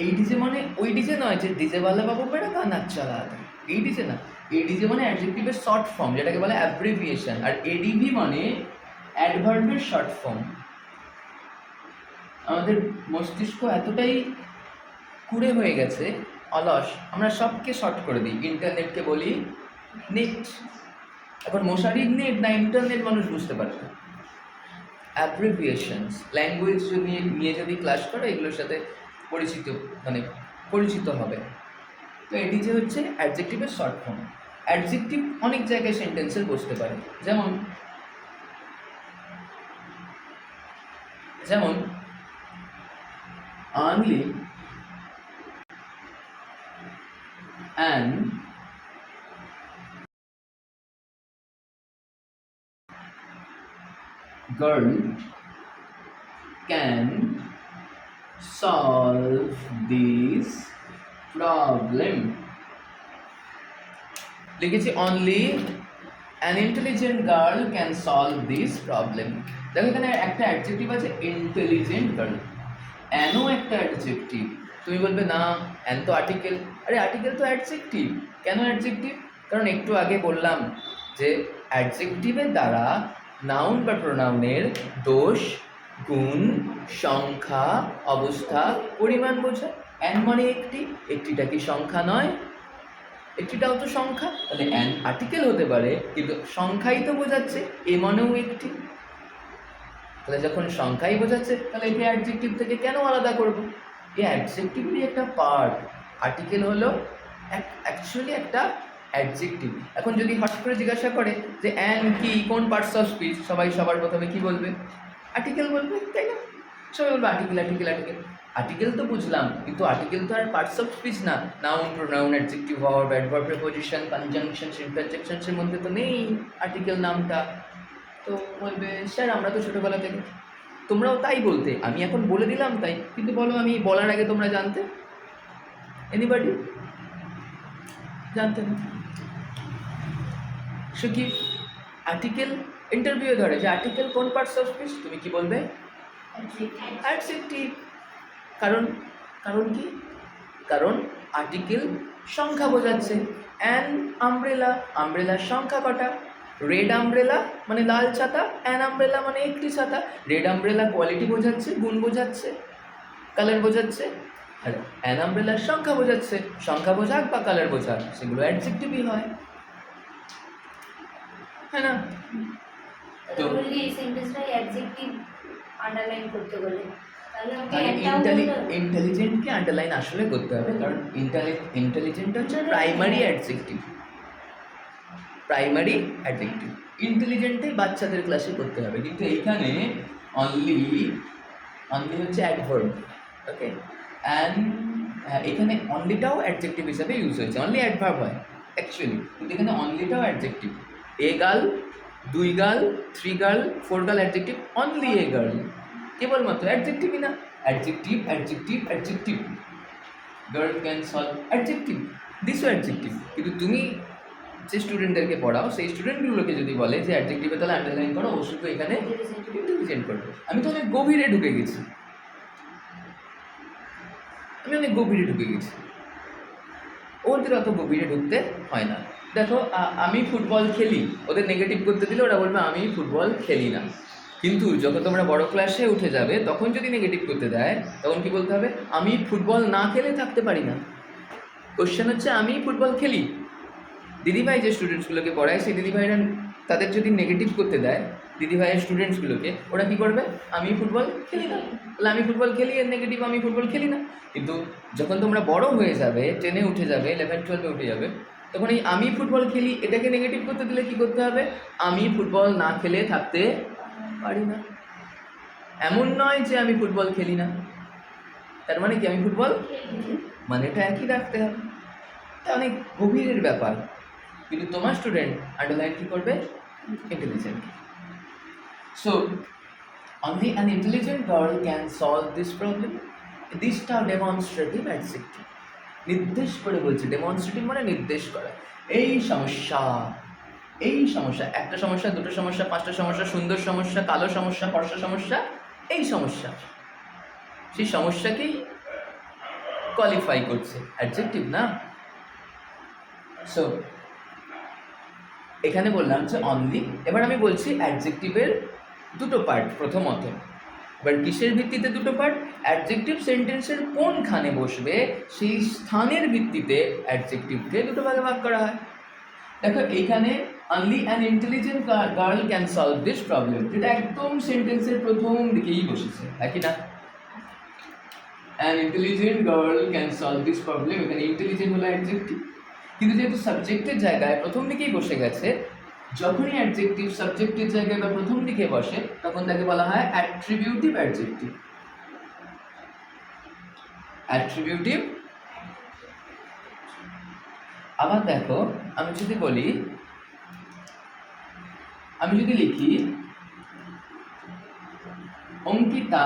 এই ডিজে মানে ওই ডিজে নয় যে ডিজে वाला বাবু বেড়া গান আচ্ছা লাগা, এই ডিজে না। এডিজে মানে অ্যাডজেক্টিভের শর্ট ফর্ম, যেটাকে বলে অ্যাব্রিভিয়েশন, আর এডিভি মানে অ্যাডভার্বের শর্ট ফর্ম। আমাদের মস্তিষ্ক এতটাই কুড়ে হয়ে গেছে, অলস, আমরা সবকে শর্ট করে দিই। ইন্টারনেটকে বলি নেট, এখন মশারির নেট না ইন্টারনেট মানুষ বুঝতে পারে না। অ্যাব্রিভিয়েশনস, ল্যাঙ্গুয়েজ নিয়ে যদি ক্লাস করো এগুলোর সাথে পরিচিত হবে। তো এটি যে হচ্ছে অ্যাডজেক্টিভের শর্ট ফর্ম। অ্যাডজেক্টিভ অনেক জায়গায় সেন্টেন্সের বসতে পারে, যেমন only an girl can solve this problem. লিখেছি only an intelligent girl can solve this problem. দেখো এখানে একটা অ্যাডজেক্টিভ আছে ইন্টেলিজেন্ট গার্ল। অ্যানও একটা অ্যাডজেক্টিভ। তুমি বলবে না অ্যান তো আর্টিকেল। আরে আর্টিকেল তো অ্যাডজেক্টিভ। কেন অ্যাডজেক্টিভ? কারণ একটু আগে বললাম যে অ্যাডজেক্টিভের দ্বারা নাউন বা প্রোনাউনের দোষ, গুণ, সংখ্যা, অবস্থা, পরিমাণ বোঝায়। অ্যান মানে একটি, একটিটা কি সংখ্যা নয়? একটিটাও তো সংখ্যা, তাহলে অ্যান আর্টিকেল হতে পারে কিন্তু সংখ্যাই তো বোঝাচ্ছে, এ মানেও একটি। তাহলে যখন সংখ্যাই বোঝাচ্ছে তাহলে একে অ্যাডজেক্টিভ থেকে কেন আলাদা করব? এই অ্যাডজেক্টিভেরই একটা পার্ট। আর্টিকেল হলো অ্যাকচুয়ালি একটা অ্যাডজেক্টিভ। এখন যদি হঠাৎ করে জিজ্ঞাসা করে যে অ্যান কি, কোন পার্টস অফ স্পিচ, সবাই সবার প্রথমে কি বলবে? আর্টিকেল বলবে, তাই না? সবাই বলবে আর্টিকেল আর্টিকেল আর্টিকেল। আর্টিকেল তো বুঝলাম, কিন্তু আর্টিকেল তো আর পার্টস অফ স্পিচ না। Noun, pronoun, adjective, verb, adverb, preposition, conjunction, ইন্টারজেকশনসের মধ্যে তো নেই আর্টিকেল নামটা। তো বলবে স্যার আমরা তো ছোটোবেলা থেকে, তোমরাও তাই বলতে, আমি এখন বলে দিলাম তাই, কিন্তু বলো আমি বলার আগে তোমরা জানতে? এনিবডি? জানতে না। সে কি আর্টিকেল ইন্টারভিউ ধরে যে আর্টিকেল কোন পার্টস অফ স্পিচ, তুমি কি বলবে? অ্যাডজেক্টিভ। কারণ কারণ কি? কারণ আর্টিকেল সংখ্যা বোঝাচ্ছে। অ্যান আমব্রেলা, আমব্রেলার সংখ্যা কটা? রেড আমব্রেলা মানে লাল ছাতা, অ্যান আমব্রেলা মানে একটি ছাতা। রেড আমব্রেলা কোয়ালিটি বোঝাচ্ছে, গুণ বোঝাচ্ছে, কালার বোঝাচ্ছে। আর অ্যান আমব্রেলার সংখ্যা বোঝাচ্ছে, সংখ্যা বোঝাক বা কালার বোঝাক সেগুলো অ্যাডজেক্টিভই হয়, হ্যাঁ না? তো এই সেন্টেন্সটাই অ্যাডজেক্টিভ আন্ডারলাইন করতে বলে, তাহলে আমাকে মানে একটাও বলতে হবে? ইন্টেলিজেন্টকে আন্ডারলাইন আসলে করতে হবে, কারণ ইন্টেলিজেন্ট হচ্ছে প্রাইমারি অ্যাডজেক্টিভ। প্রাইমারি অ্যাডজেক্টিভ ইন্টেলিজেন্টে বাচ্চাদের ক্লাসে করতে হবে, কিন্তু এইখানে অনলি হচ্ছে অ্যাডভার্ব। ওকে, অ্যান্ড এখানে অনলিটাও অ্যাডজেক্টিভ হিসাবে ইউজ হয়েছে। অনলি অ্যাডভার্ব হয় অ্যাকচুয়ালি, কিন্তু এখানে অনলিটাও adjective. A girl, 2 girl, 3 girl, 4 girl adjective, only a girl কেবলমাত্র অ্যাডজেক্টিভই না। Adjective adjective adjective, girl can solve, adjective, দিসও অ্যাডজেক্টিভ। কিন্তু তুমি যে স্টুডেন্টদেরকে পড়াও সেই স্টুডেন্টগুলোকে যদি বলে যে অ্যাডজেক্টিভে তাহলে আন্ডারলাইন করো, ও শুধু এখানে ইন্টেলিজেন্ট করবে। আমি তো অনেক গভীরে ঢুকে গেছি, ওদের অত গভীরে ঢুকতে হয় না। দেখো আমি ফুটবল খেলি, ওদের নেগেটিভ করতে দিলে ওরা বলবে আমি ফুটবল খেলি না। কিন্তু যখন তোমরা বড় ক্লাসে উঠে যাবে তখন যদি নেগেটিভ করতে দেয় তখন কি বলতে হবে? আমি ফুটবল না খেলে থাকতে পারি না। কোশ্চেন হচ্ছে আমি ফুটবল খেলি। দিদিভাই যে স্টুডেন্টসগুলোকে পড়ায় সেই দিদিভাইরা তাদের যদি নেগেটিভ করতে দেয় দিদিভাইয়ের স্টুডেন্টসগুলোকে, ওরা কী করবে? আমি ফুটবল খেলি না, তাহলে আমি ফুটবল খেলি এর নেগেটিভ আমি ফুটবল খেলি না। কিন্তু যখন তোমরা বড় হয়ে যাবে, 10-এ উঠে যাবে, 11-12-এ উঠে যাবে, তখন এই আমি ফুটবল খেলি এটাকে নেগেটিভ করতে দিলে কী করতে হবে? আমি ফুটবল না খেলে থাকতে পারি না। এমন নয় যে আমি ফুটবল খেলি না, তার মানে কি আমি ফুটবল, মানে এটা একই রাখতে হবে। এটা অনেক গভীরের ব্যাপার, কিন্তু তোমার স্টুডেন্ট আন্ডারলাইন কী করবে? Intelligent. So only an intelligent girl can solve this problem. দিসটা ডেমনস্ট্রেটিভ অ্যাডজেক্টিভ, নির্দেশ করে বলছে। ডেমনস্ট্রেটিভ মানে নির্দেশ করা। এই সমস্যা, এই সমস্যা, একটা সমস্যা, দুটো সমস্যা, 5টা সমস্যা, সুন্দর সমস্যা, কালো সমস্যা, ফর্সা সমস্যা, এই সমস্যা, সেই সমস্যাকেই কোয়ালিফাই করছে অ্যাডজেক্টিভ না। সো এখানে বললাম যে অনলি। এবার আমি বলছি অ্যাডজেক্টিভের দুটো পার্ট। প্রথমত, এবার কিসের ভিত্তিতে দুটো পার্ট? অ্যাডজেক্টিভ সেন্টেন্সের কোনখানে বসবে সেই স্থানের ভিত্তিতে অ্যাডজেক্টিভকে দুটো ভাগে ভাগ করা হয়। দেখো এইখানে only an intelligent girl can solve this problem, যেটা একদম সেন্টেন্সের প্রথম দিকেই বসেছে, একই না? An intelligent girl can solve this problem, এখানে ইন্টেলিজেন্ট হলো অ্যাডজেক্টিভ, কিন্তু যেহেতু সাবজেক্টের জায়গায় প্রথম দিকেই বসে গেছে, যখনই অ্যাডজেক্টিভ সাবজেক্টের জায়গায় বা প্রথম দিকে বসে তখন তাকে বলা হয় অ্যাট্রিবিউটিভ অ্যাডজেক্টিভ। অ্যাট্রিবিউটিভ। আবার দেখো, আমি যদি বলি, আমি যদি লিখি Ankita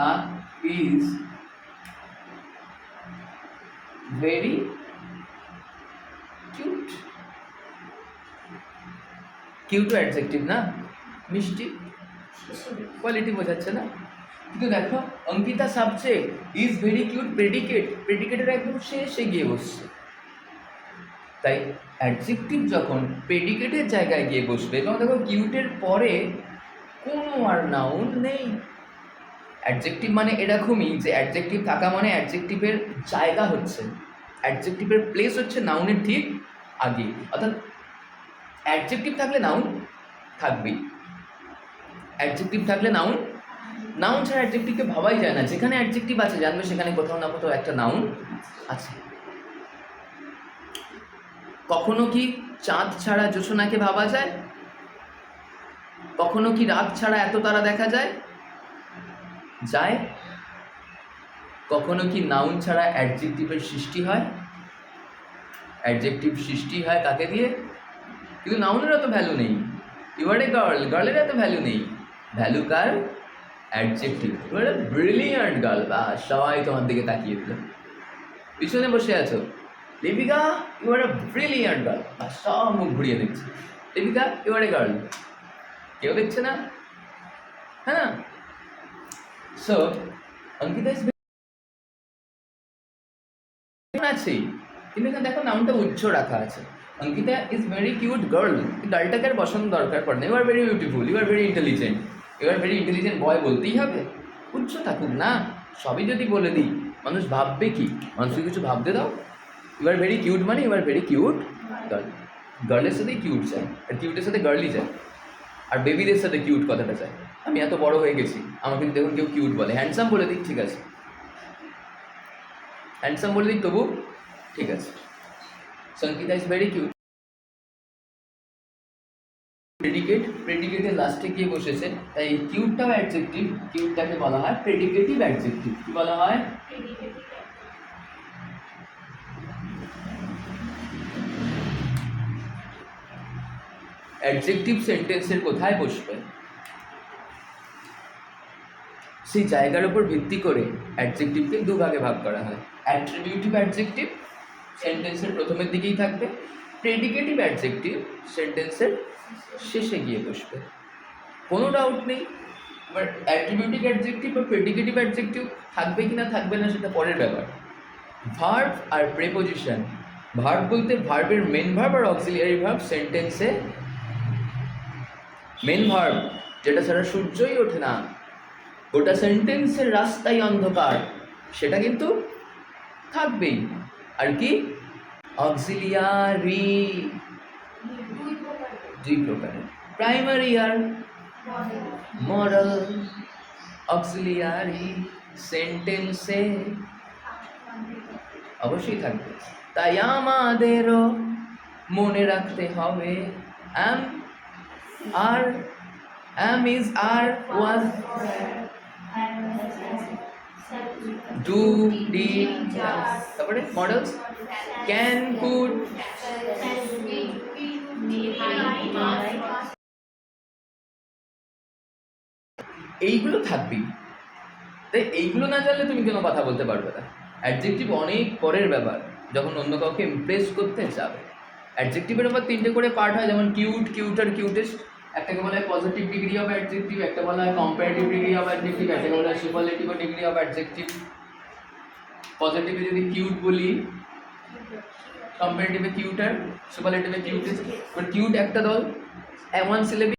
is very cute, cute adjective না? মিষ্টি, কোয়ালিটি বোঝাচ্ছে না? কিন্তু দেখো Ankita subject, is very cute predicate, প্রেডিকেটের একদম শেষে গিয়ে বসছে। তাই অ্যাডজেক্টিভ যখন প্রেডিকেটের জায়গায় গিয়ে বসবে, এবং দেখো কিউটের পরে কোনো আর নাউন নেই। অ্যাডজেক্টিভ মানে এরকমই যে অ্যাডজেক্টিভ থাকা মানে অ্যাডজেক্টিভের জায়গা হচ্ছে, অ্যাডজেক্টিভের প্লেস হচ্ছে নাউনের ঠিক আগে। অর্থাৎ অ্যাডজেক্টিভ থাকলে নাউন থাকবেই, অ্যাডজেক্টিভ থাকলে নাউন, নাউন ছাড়া অ্যাডজেক্টিভকে ভাবাই যায় না। যেখানে অ্যাডজেক্টিভ আছে জানবে সেখানে কোথাও না কোথাও একটা নাউন আছে। কখনো কি চাঁদ ছাড়া জ্যোৎস্নাকে ভাবা যায়? কখনো কি রাত ছাড়া এত তারা দেখা যায়? যায়। কখনো কি নাউন ছাড়া অ্যাডজেক্টিভের সৃষ্টি হয়? অ্যাডজেক্টিভ সৃষ্টি হয় কাকে দিয়ে? কিন্তু নাউনের এত ভ্যালু নেই। ইউ আর এ গার্ল, গার্লের এত ভ্যালু নেই। ভ্যালু কার? Adjective. You are a brilliant girl, বা সবাই তোমার দিকে তাকিয়ে দিল। পিছনে বসে আছো, Lipika you are a brilliant girl, বা সব মুখ ঘুরিয়ে দেখছে। Lipika you are a girl, কেউ দেখছে না? হ্যাঁ। সো অঙ্কিতা আছে, কিন্তু এখানে দেখো নামটা উচ্চ রাখা আছে। Ankita is very cute girl, গার্লটাকে আর বসানোর দরকার পড়ে না। You are very beautiful, you are very intelligent, you are very intelligent boy বলতেই হবে? উচ্চ থাকুক না। সবই যদি বলে দিই মানুষ ভাববে কি? মানুষকে কিছু ভাবতে দাও। ইউ আর ভেরি কিউট মানে you are very cute girl. গার্লের সাথেই কিউট চায়, আর কিউটের সাথে গার্লই চায়, আর বেবিদের সাথে কিউট কথাটা চায়। আমি এত বড় হয়ে গেছি, আমাকে দেখুন কেউ কিউট বলে, হ্যান্ডসাম বলে দিক, ঠিক আছে, হ্যান্ডসাম বলে দিক তবু ঠিক আছে। সঙ্কিতা ইজ ভেরি কিউট। প্রেডিকেট, প্রেডিকেটের লাস্টে গিয়ে বসেছে, তাই এই কিউটটাও অ্যাডজেক্টিভ। কিউটটাকে বলা হয় প্রেডিকেটিভ অ্যাডজেক্টিভ। কি বলা হয়? অ্যাডজেক্টিভ সেন্টেন্সের কোথায় বসবে সেই জায়গার উপর ভিত্তি করে অ্যাডজেক্টিভকে দুভাগে ভাগ করা হয়। অ্যাট্রিবিউটিভ অ্যাডজেক্টিভ সেন্টেন্সের প্রথমের দিকেই থাকবে, প্রেডিকেটিভ অ্যাডজেক্টিভ সেন্টেন্সের শেষে গিয়ে বসবে। কোনো ডাউট নেই। এবার অ্যাট্রিবিউটিভ অ্যাডজেক্টিভ বা প্রেডিকেটিভ অ্যাডজেক্টিভ থাকবে কি না থাকবে না সেটা পরের ব্যাপার। ভার্ব আর প্রেপোজিশন, ভার্ব বলতে ভার্বের মেন ভার্ব আর অক্সিলিয়ারি ভার্ব সেন্টেন্সে, মেন ভার্ব যেটা ছাড়া সূর্যই ওঠে না, গোটা সেন্টেন্সের রাস্তাই অন্ধকার, সেটা কিন্তু থাকবেই। আর কি? অক্সিলিয়ারি দুই প্রকারের, প্রাইমারি আর মডেল। অক্সিলিয়ারি সেন্টেন্সে অবশ্যই থাকবে, তাই আমাদেরও মনে রাখতে হবে am, are, am is, are, was, do, did, তারপরে মডেলস can, could, এইগুলো থাকবেই। তাই এইগুলো না জানলে তুমি কোনো কথা বলতে পারবে না। অ্যাডজেক্টিভ অনেক পরের ব্যাপার, যখন অন্য কাউকে ইমপ্রেস করতে যাবে। অ্যাডজেক্টিভের আবার তিনটে করে পার্ট হয়, যেমন কিউট, কিউটার, কিউটেস্ট। একটাকে বলা হয় পজিটিভ ডিগ্রি অফ অ্যাডজেক্টিভ, একটা বলা হয় কম্পারেটিভ ডিগ্রি অফ অ্যাডজেক্টিভ, একটাকে বলা হয় সুপারলেটিভ ডিগ্রি অফ অ্যাডজেক্টিভ। পজিটিভে যদি কিউট বলি, কম্পারেটিভে কিউটার, সুপারলেটিভে কিউটেস্ট। বাট কিউট একটা দল, ওয়ান সিলেবল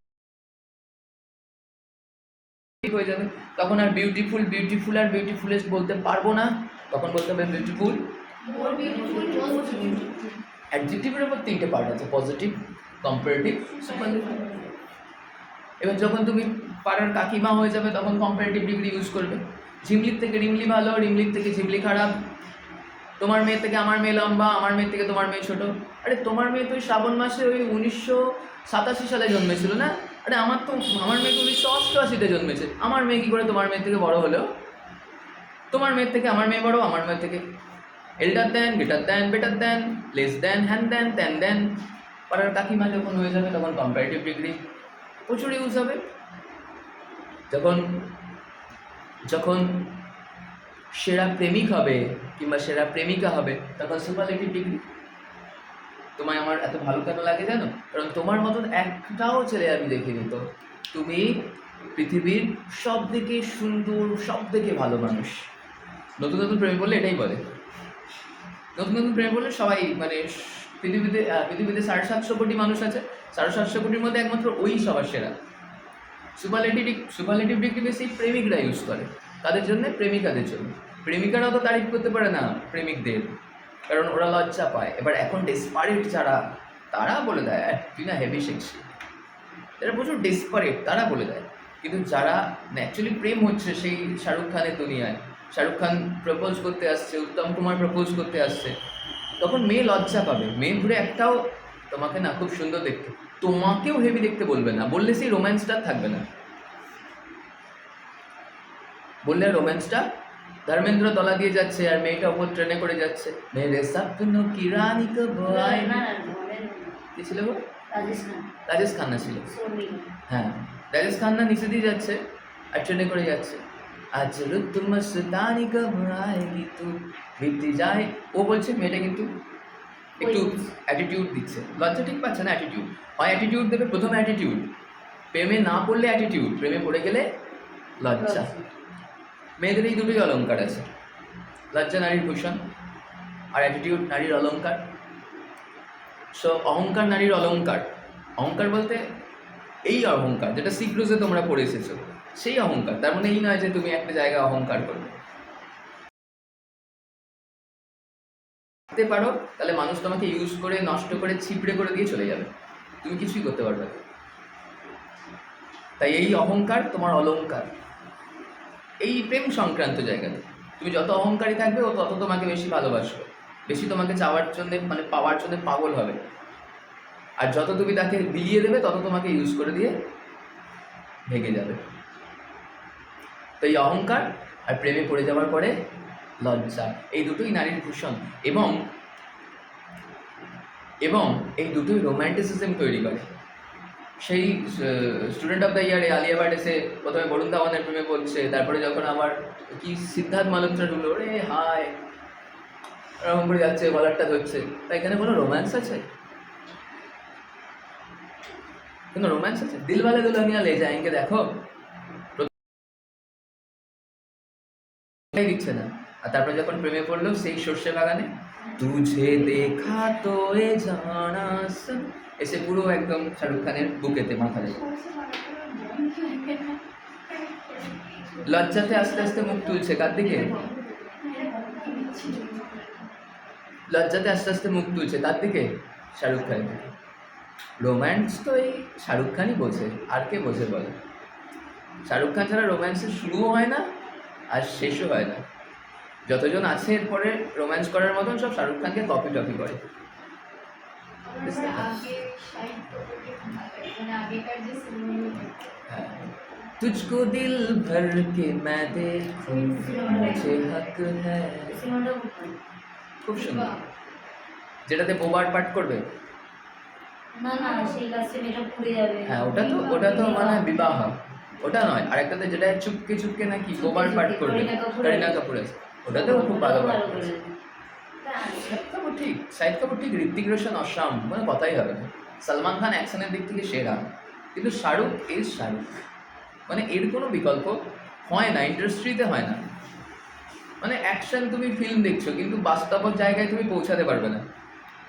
হয়ে যাবে, তখন আর বিউটিফুল, বিউটিফুল আর বিউটিফুলেস্ট বলতে পারবো না, তখন বলতে হবে বিউটিফুল। অ্যাডজেক্টিভের উপর তিনটে পার্ট আছে, পজিটিভ, কম্পারেটিভ, সুপারলেটিভ। এবার যখন তুমি পাড়ার কাকিমা হয়ে যাবে তখন কম্পারেটিভ ডিগ্রি ইউজ করবে। ঝিমলির থেকে রিমলি ভালো, রিমলির থেকে ঝিমলি খারাপ, তোমার মেয়ে থেকে আমার মেয়ে লম্বা, আমার মেয়ে থেকে তোমার মেয়ে ছোট। আরে তোমার মেয়ে তো ওই শ্রাবণ মাসে ওই 1987 সালে জন্মেছিল না? আরে আমার মেয়ে তো 1988-তে জন্মেছে। আমার মেয়ে কী করে তোমার মেয়ের থেকে বড় হলো? তোমার মেয়ের থেকে আমার মেয়ে বড়, আমার মেয়ের থেকে elder than, greater than, better than, less than, হ্যান দেন, ত্যান দেন। পাড়ার কাকিমা যখন হয়ে যাবে তখন কম্পারেটিভ ডিগ্রি প্রচুর ইউজ হবে। যখন সেরা প্রেমিক হবে কিংবা সেরা প্রেমিকা হবে তখন সুপারলেটিভ ডিগ্রি। তোমায় আমার এত ভালো কেন লাগে জানো? কারণ তোমার মতন একটাও ছেলে আমি দেখিনি। তো তুমি পৃথিবীর সব থেকে সুন্দর, সব থেকে ভালো মানুষ। নতুন নতুন প্রেমে বললে এটাই বলে। নতুন নতুন প্রেমে বললে সবাই মানে পৃথিবীতে 750 কোটি মানুষ আছে, 750 কোটির মধ্যে একমাত্র ওই সবার সেরা। সুপারলেটিভ ডিগ্রি বেশি প্রেমিকরা ইউজ করে। তাদের জন্য, প্রেমিকাদের জন্য। প্রেমিকারাও তো তারিফ করতে পারে না প্রেমিকদের, কারণ ওরা লজ্জা পায়। এবার এখন ডেসপারেট যারা, তারা বলে দেয় তুই না হেভি সেক্সি। যারা প্রচুর ডেসপারেট তারা বলে দেয়। কিন্তু যারা ন্যাচুরালি প্রেম হচ্ছে, সেই শাহরুখ খানের দুনিয়ায়, শাহরুখ খান প্রপোজ করতে আসছে, উত্তম কুমার প্রপোজ করতে আসছে, তখন মেয়ে লজ্জা পাবে। মেয়ে ঘুরে একটাও তোমাকে না খুব সুন্দর দেখতে, তোমাকেও হেভি দেখতে বলবে না, বললে সেই রোম্যান্সটা থাকবে না। বললে রোম্যান্সটা, ধর্মেন্দ্র তলা দিয়ে যাচ্ছে আর মেয়েটা ওপর ট্রেনে করে যাচ্ছে, মেরে সপনো কি রানী কব আয়েগি। কি ছিল গো? রাজেশ খান্না ছিল। হ্যাঁ, রাজেশ খান্না নিচে দিয়ে যাচ্ছে আর ট্রেনে করে যাচ্ছে, আজ রুত মস্তানি কব আয়েগি তু বিতি যায়। ও বলছে, মেয়েটা কিন্তু একটু অ্যাটিটিউড দিচ্ছে, লজ্জা ঠিক পাচ্ছে না, অ্যাটিটিউড। হয় অ্যাটিটিউড দেবে, প্রথমে অ্যাটিটিউড। প্রেমে না পড়লে অ্যাটিটিউড, প্রেমে পড়ে গেলে লজ্জা। মেয়েদের এই দুটোই অলঙ্কার আছে, লজ্জা নারীর ভূষণ আর অ্যাটিটিউড নারীর অলঙ্কার। সো অহংকার নারীর অলঙ্কার। অহংকার বলতে এই অহংকার যেটা সিক্রুজে তোমরা পড়ে এসেছো, সেই অহংকার। তার মানে এই নয় যে তুমি একটা জায়গায় অহংকার করবে। করতে পারো তাহলে মানুষ তোমাকে ইউজ করে, নষ্ট করে, ছিপড়ে করে দিয়ে চলে যাবে, তুমি কিছুই করতে পারবে না। তাই এই অহংকার তোমার অলঙ্কার। এই প্রেম সংক্রান্ত জায়গাতে তুমি যত অহংকারী থাকবে, ও তত তোমাকে বেশি ভালোবাসবে, বেশি তোমাকে চাওয়ার জন্যে, মানে পাওয়ার জন্য পাগল হবে। আর যত তুমি তাকে বিলিয়ে দেবে, তত তোমাকে ইউজ করে দিয়ে ভেঙে যাবে। তো এই অহংকার আর প্রেমে পড়ে যাওয়ার পরে লজ্জা, এই দুটোই নারীর ভূষণ। এবং এই দুটোই রোম্যান্টিসিজম তৈরি করে। সেই স্টুডেন্ট অফ দ্য ইয়ারে আলিয়া ভাট এসে প্রথমে বরুণ ধাওয়ানের প্রেমে পড়ছে, তারপরে যখন আবার কি সিদ্ধার্থ মালহোত্রা ঢুকলো, রে হায় এরকম করে যাচ্ছে, গলারটা ধরছে, তা এখানে কোনো রোম্যান্স আছে? কোনো রোম্যান্স আছে? দিলওয়ালে দুলহানিয়া লে যায়েঙ্গে দেখো, দিচ্ছে না। আর তারপরে যখন প্রেমে পড়লো সেই সর্ষে বাগানে, তুঝে দেখা তো এ জানা সন, এসে পুরো একদম শাহরুখ খানের বুকেতে মাথা রেখে লজ্জাতে আস্তে আস্তে মুখ তুলছে। কার দিকে? লজ্জাতে আস্তে আস্তে মুখ তুলছে তার দিকে, শাহরুখ খানের দিকে। রোম্যান্স তো এই শাহরুখ খানই বোঝে, আর কে বোঝে বলে? শাহরুখ খান ছাড়া রোম্যান্সের শুরুও হয় না আর শেষও হয় না। যতজন আছে এরপরে রোম্যান্স করার মতন, সব শাহরুখ খানকে কপি টপি করে। तुझको दिल भर के मैं देखूं मुझे हक है, খুব সুন্দর। যেটাতে বোবার পাঠ করবে না না, সেই লাস্টে মেয়েটা পুড়ে যাবে। হ্যাঁ, ওটা তো মানে বিবাহ, ওটা নয়। আরেকটাতে যেটা চুপকে চুপকে নাকি বোবার পাঠ করবে, করিনা কাপুর আছে, ওটাতেও খুব ভালো পাঠ করেছে। শাহিদ কাপুর ঠিক, ঋত্বিক রোশন অসাম, মানে কথাই হবে না। সলমান খান অ্যাকশনের দিক থেকে সেরা, কিন্তু শাহরুখ ইজ শাহরুখ, মানে এর কোনো বিকল্প হয় না, ইন্ডাস্ট্রিতে হয় না। মানে অ্যাকশন তুমি ফিল্ম দেখছো, কিন্তু বাস্তব জায়গায় তুমি পৌঁছাতে পারবে না।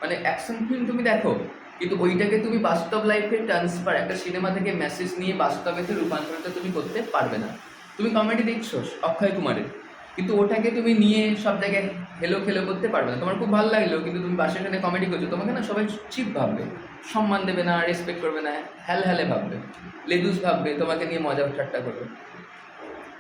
মানে অ্যাকশন ফিল্ম তুমি দেখো, কিন্তু ওইটাকে তুমি বাস্তব লাইফে ট্রান্সফার, একটা সিনেমা থেকে মেসেজ নিয়ে বাস্তবেতে রূপান্তরিত তুমি করতে পারবে না। তুমি কমেডি দেখছো অক্ষয় কুমারের, কিন্তু ওটাকে তুমি নিয়ে সব জায়গায় হেলো খেলো করতে পারবে না। তোমার খুব ভালো লাগলো, কিন্তু তুমি বাসের সাথে কমেডি করছো, তোমাকে না সবাই চিপ ভাববে, সম্মান দেবে না, রেসপেক্ট করবে না, হ্যালে ভাববে, লেদুস ভাববে, তোমাকে নিয়ে মজা ঠাট্টা করবে।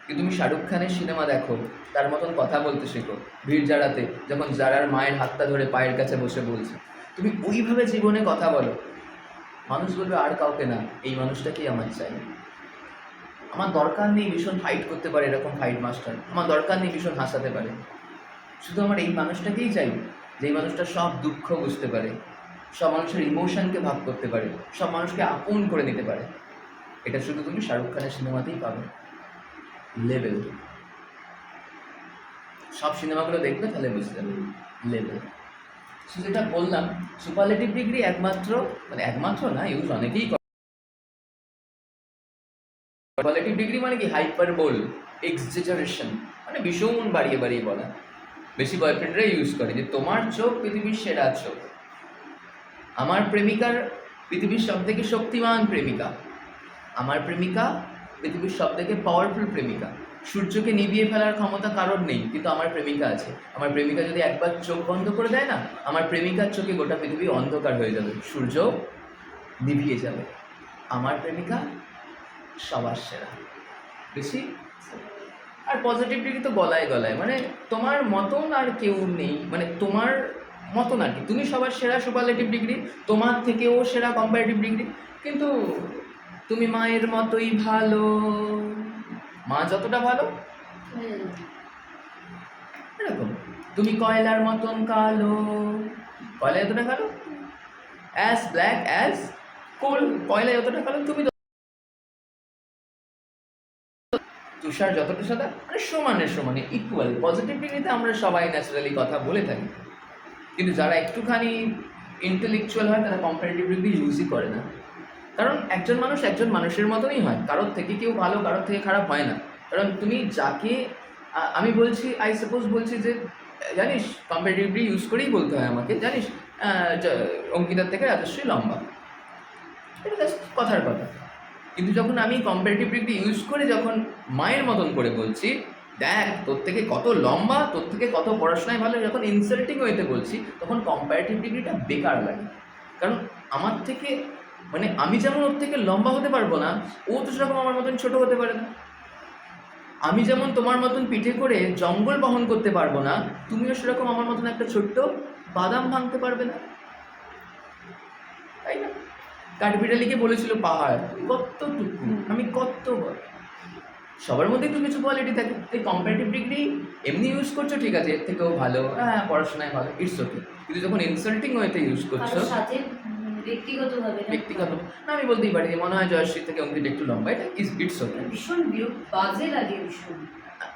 কিন্তু তুমি শাহরুখ খানের সিনেমা দেখো, তার মতন কথা বলতে শেখো, ভিড় জারাতে যখন জারার মায়ের হাতটা ধরে পায়ের কাছে বসে বলছে, তুমি ওইভাবে জীবনে কথা বলো, মানুষ বলবে আর কাউকে না, এই মানুষটাকেই আমার চাই। আমার দরকার নেই ভীষণ ফাইট করতে পারে এরকম ফাইট মাস্টার, আমার দরকার নেই ভীষণ হাসাতে পারে, শুধু আমার এই মানুষটাকেই চাই, যেই মানুষটা সব দুঃখ বুঝতে পারে, সব মানুষের ইমোশনকে ভাগ করতে পারে, সব মানুষকে আপন করে নিতে পারে। এটা শুধু তুমি শাহরুখ খানের সিনেমাতেই পাবে। লেভেল, সব সিনেমাগুলো দেখবে তাহলে বুঝতে যাবে লেভেল। যেটা বললাম, সুপারলেটিভ ডিগ্রি একমাত্র, মানে একমাত্র না, ইউজ অনেকেই সুপারলেটিভ ডিগ্রি মানে কি হাইপারবোল, এক্সজেজারেশন, মানে ভীষণ বাড়িয়ে বাড়িয়ে বলা। বেশি বয়ফ্রেন্ডরা ইউজ করে যে তোমার চোখ পৃথিবীর সেরা চোখ, আমার প্রেমিকার পৃথিবীর সবথেকে শক্তিমান প্রেমিকা, আমার প্রেমিকা পৃথিবীর সবথেকে পাওয়ারফুল প্রেমিকা, সূর্যকে নিভিয়ে ফেলার ক্ষমতা কারোর নেই, কিন্তু আমার প্রেমিকা আছে। আমার প্রেমিকা যদি একবার চোখ বন্ধ করে দেয় না, আমার প্রেমিকার চোখে গোটা পৃথিবী অন্ধকার হয়ে যাবে, সূর্য নিভিয়ে যাবে। আমার প্রেমিকা সবার সেরা। বেশি আর পজিটিভ ডিগ্রি তো গলায় গলায়, মানে তোমার মতন আর কেউ নেই, মানে তোমার মতন আর কি, তুমি সবার সেরা সুপারলেটিভ ডিগ্রি, তোমার থেকেও সেরা কম্পারেটিভ ডিগ্রি, কিন্তু তুমি মায়ের মতোই ভালো, মা যতটা ভালো এরকম। তুমি কয়লার মতন কালো, কয়লা যতটা কালো, অ্যাজ ব্ল্যাক অ্যাজ কোল, কয়লা যতটা কালো তুমি তুষার যতটা সাদা, মানে সমানে সমানে ইকুয়াল। পজিটিভ ডিগ্রিতে আমরা সবাই ন্যাচারালি কথা বলে থাকি, কিন্তু যারা একটুখানি ইন্টেলেকচুয়াল হয় তারা কম্পারেটিভ ডিগ্রি ইউজই করে না। কারণ একজন মানুষ একজন মানুষের মতনই হয়, কারোর থেকে কেউ ভালো কারোর থেকে খারাপ হয় না। কারণ তুমি যাকে আমি বলছি, আই সাপোজ বলছি যে জানিস কম্পারেটিভ ডিগ্রি ইউজ করেই বলতে হয় আমাকে, জানিস অঙ্কিতার থেকে রাজশ্রী লম্বা, এটা জাস্ট কথার কথা। কিন্তু যখন আমি কম্পারেটিভ ডিগ্রি ইউজ করে যখন মায়ের মতন করে বলছি, দেখ তোর থেকে কত লম্বা, তোর থেকে কত পড়াশোনায় ভালো, যখন ইনসাল্টিং ওয়েতে বলছি, তখন কম্পারেটিভ ডিগ্রিটা বেকার লাগে। কারণ আমার থেকে, মানে আমি যেমন ওর থেকে লম্বা হতে পারবো না, ও তো সেরকম আমার মতন ছোট হতে পারে না। আমি যেমন তোমার মতন পিঠে করে জঙ্গল বহন করতে পারবো না, তুমিও সেরকম আমার মতন একটা ছোট্ট বাদাম ভাঙতে পারবে না, তাই না? কাঠবিড়ালিকে বলেছিল পাহাড় কতটুকু, আমি কত বড়। সবার মধ্যে একটু কিছু কোয়ালিটি থাকে। এই কম্পারেটিভ ডিগ্রি এমনি ইউজ করছো ঠিক আছে, এর থেকেও ভালো, হ্যাঁ পড়াশোনায় ভালো, ইটস ওকে, কিন্তু যখন ইনসাল্টিং ওয়েতে ইউজ করছো, ব্যক্তিগতভাবে না আমি বলতেই পারি যে মনে হয় জয়শ্রী থেকে অঙ্কিত একটু লম্বা, এটা ইটস ওকে। ভীষণ বাজে লাগে, ভীষণ।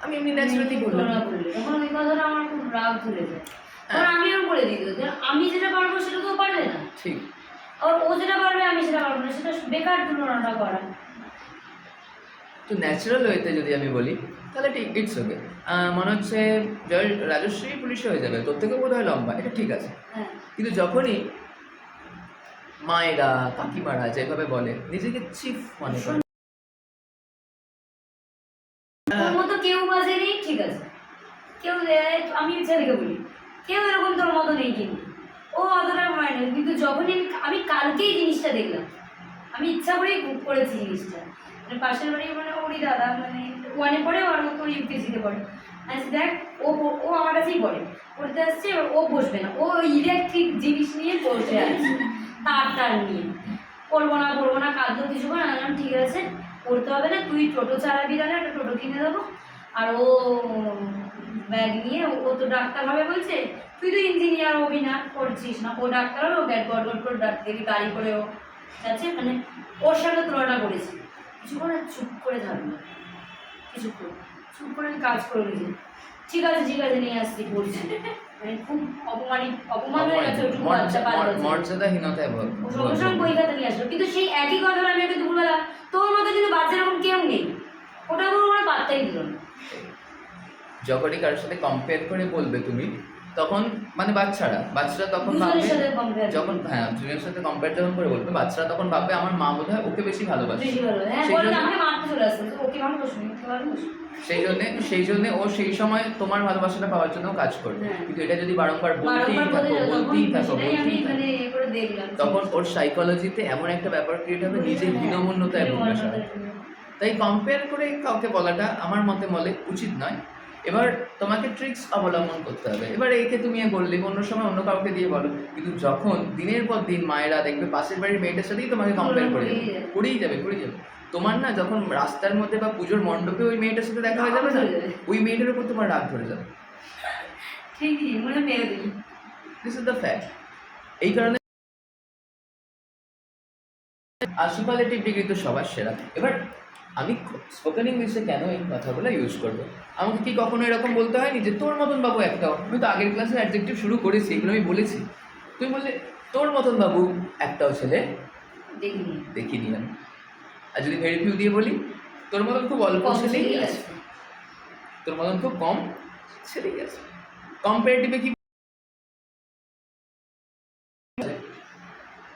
আমি এমনি ন্যাচারালি বললাম, তখন ওই কথাটা আমার খুব রাগ ধরে যায়। কারণ আমিও বলে দিই যে আমি যেটা পারবো সেটা তো পারবে না, ঠিক, আর ও যেটা পারবে আমি সেটা পারবো না, সেটা বেকার তুলনাটা করা। তো ন্যাচারাল ওয়েতে যদি আমি বলি তাহলে ঠিক, ইটস ওকে। মনে হচ্ছে রাজশ্রী পুলিশে হয়ে যাবে, তোর থেকে বোধ হয় লম্বা, এটা ঠিক আছে। কিন্তু যখনই মায়েরা কাকিমারা যেভাবে বলে, নিজেকে চিফ মনে করে, তোর মতো কেউ বাজে নেই, ঠিক আছে, কেউ, আমি ছেলেকে বলি কেউ এরকম তোর মতো নেই, কিন্তু ও অতটা হয় না। কিন্তু যখনই আমি কালকেই জিনিসটা দেখলাম, আমি ইচ্ছা করেই করেছি জিনিসটা, মানে পাশের বাড়ি, মানে ওরই দাদা, মানে ওয়ানে পড়ে, ওর মতো ইউকেজিতে পড়ে, আচ্ছা দেখ ও ও আমার কাছেই পড়ে, পড়তে আসছে, ও বসবে না, ও ইলেকট্রিক জিনিস নিয়ে বসে আছে, তার নিয়ে, পড়বো না কাঁদলো কিছু করে, আমি বললাম ঠিক আছে পড়তে হবে না, তুই টোটো চালাবি, তাহলে একটা টোটো কিনে দেবো, আর ও ব্যাগ নিয়ে, ও তো ডাক্তার হবে বলছে, তুই তো ইঞ্জিনিয়ার হবি না, করছিস না, ও ডাক্তার হবে, ও ব্যাগ গড় করে ডাক্তার গাড়ি করে ও যাচ্ছে, মানে ওর সাথে তুলনা করেছি। কিছুক্ষণ চুপ করে থাকবে, কিছুক্ষণ চুপ করে আমি কাজ করে নিজে, ঠিক আছে নিয়ে আসছি, পড়ছি, মানে খুব অপমান হয়ে গেছে, ওটুকু বাচ্চা মর্যাদাহীনতায় সঙ্গে সঙ্গে বই খাতা নিয়ে আসলো। কিন্তু সেই একই কথা আমি একটা দুপুরবেলা, তোর মতো কিন্তু বাচ্চা এরকম কেউ নেই, ওটা কোনো ওরা পাত্তাই দিল না। যখনই কারোর সাথে কম্পেয়ার করে বলবে তুমি, তখন মানে বাচ্চারা তখন ভাববে, যখন হ্যাঁ দুজনের সাথে কম্পেয়ার যখন করে বলবে, বাচ্চারা তখন ভাববে আমার মা বোধ হয় ওকে বেশি ভালোবাসে, সেই জন্য ও সেই সময় তোমার ভালোবাসাটা পাওয়ার জন্য কাজ করবে। কিন্তু এটা যদি বারংবার বলতেই থাকো, তখন ওর সাইকোলজিতে এমন একটা ব্যাপার ক্রিয়েট হবে, নিজের হীনমন্যতায় প্রকাশ হবে। তাই কম্পেয়ার করে কাউকে বলাটা আমার মতে উচিত নয়। এবার তোমাকে ট্রিক্স অবলম্বন করতে হবে। এবার একে তুমি বললে, অন্য সময় অন্য কাউকে দিয়ে বলো, কিন্তু যখন দিনের পর দিন মায়েরা দেখবে পাশের বাড়ির মেয়েটার সাথেই তোমাকে কম্পেয়ার করেই যাবে। তোমার না যখন রাস্তার মধ্যে বা পুজোর মণ্ডপে ওই মেয়েটার সাথে দেখা হয়ে যাবে না, ওই মেয়েটার উপর তোমার রাগ ধরে যাবে। This is the fact. এই কারণে সুপারলেটিভ ডিগ্রি তো সবার সেরা। এবার আমি স্পোকেন ইংলিশে কেন এই কথাগুলো ইউজ করবো? আমাকে কি কখনো এরকম বলতে হয়নি যে তোর মতন বাবু একটাও? আমি তো আগের ক্লাসে অ্যাডজেক্টিভ শুরু করেছি, এগুলো আমি বলেছি। তুমি বললে তোর মতন বাবু একটাও ছেলে দেখিনি আমি। আর যদি ভেরি ফিউ দিয়ে বলি, তোর মতন খুব অল্প কম ছেলেই ছেলেই আছে, আছে। তোর মতন খুব কম ছেলেই আছে। কম্পারেটিভে কি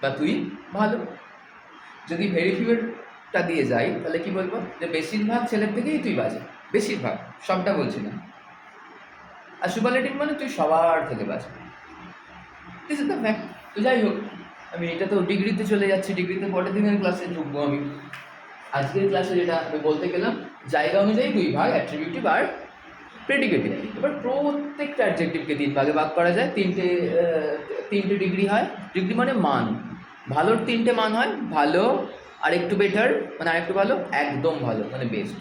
বা তুই ভালো, যদি ভেরি ফিউরটা দিয়ে যাই তাহলে কি বলবো, যে বেশিরভাগ ছেলের থেকেই তুই বাজে, বেশিরভাগ, সবটা বলছি না। আর সুপারলেটিভ মানে তুই সবার থেকে বাজে, দিস ইজ দ্য ফ্যাক্ট। তো যাই হোক, আমি এটা তো ডিগ্রিতে চলে যাচ্ছি, ডিগ্রিতে পরের দিনের ক্লাসে ঢুকবো আমি। আজকের ক্লাসে যেটা আমি বলতে গেলাম, জায়গা অনুযায়ী দুই ভাগ, অ্যাট্রিবিউটিভ আর প্রেডিকেটিভ। এবার প্রত্যেকটা অ্যাডজেক্টিভকে তিন ভাগে ভাগ করা যায়, তিনটে ডিগ্রি হয়। ডিগ্রি মানে মান, ভালোর তিনটে মান হয়, ভালো, আরেকটু বেটার মানে আরেকটু ভালো, একদম ভালো মানে বেস্ট,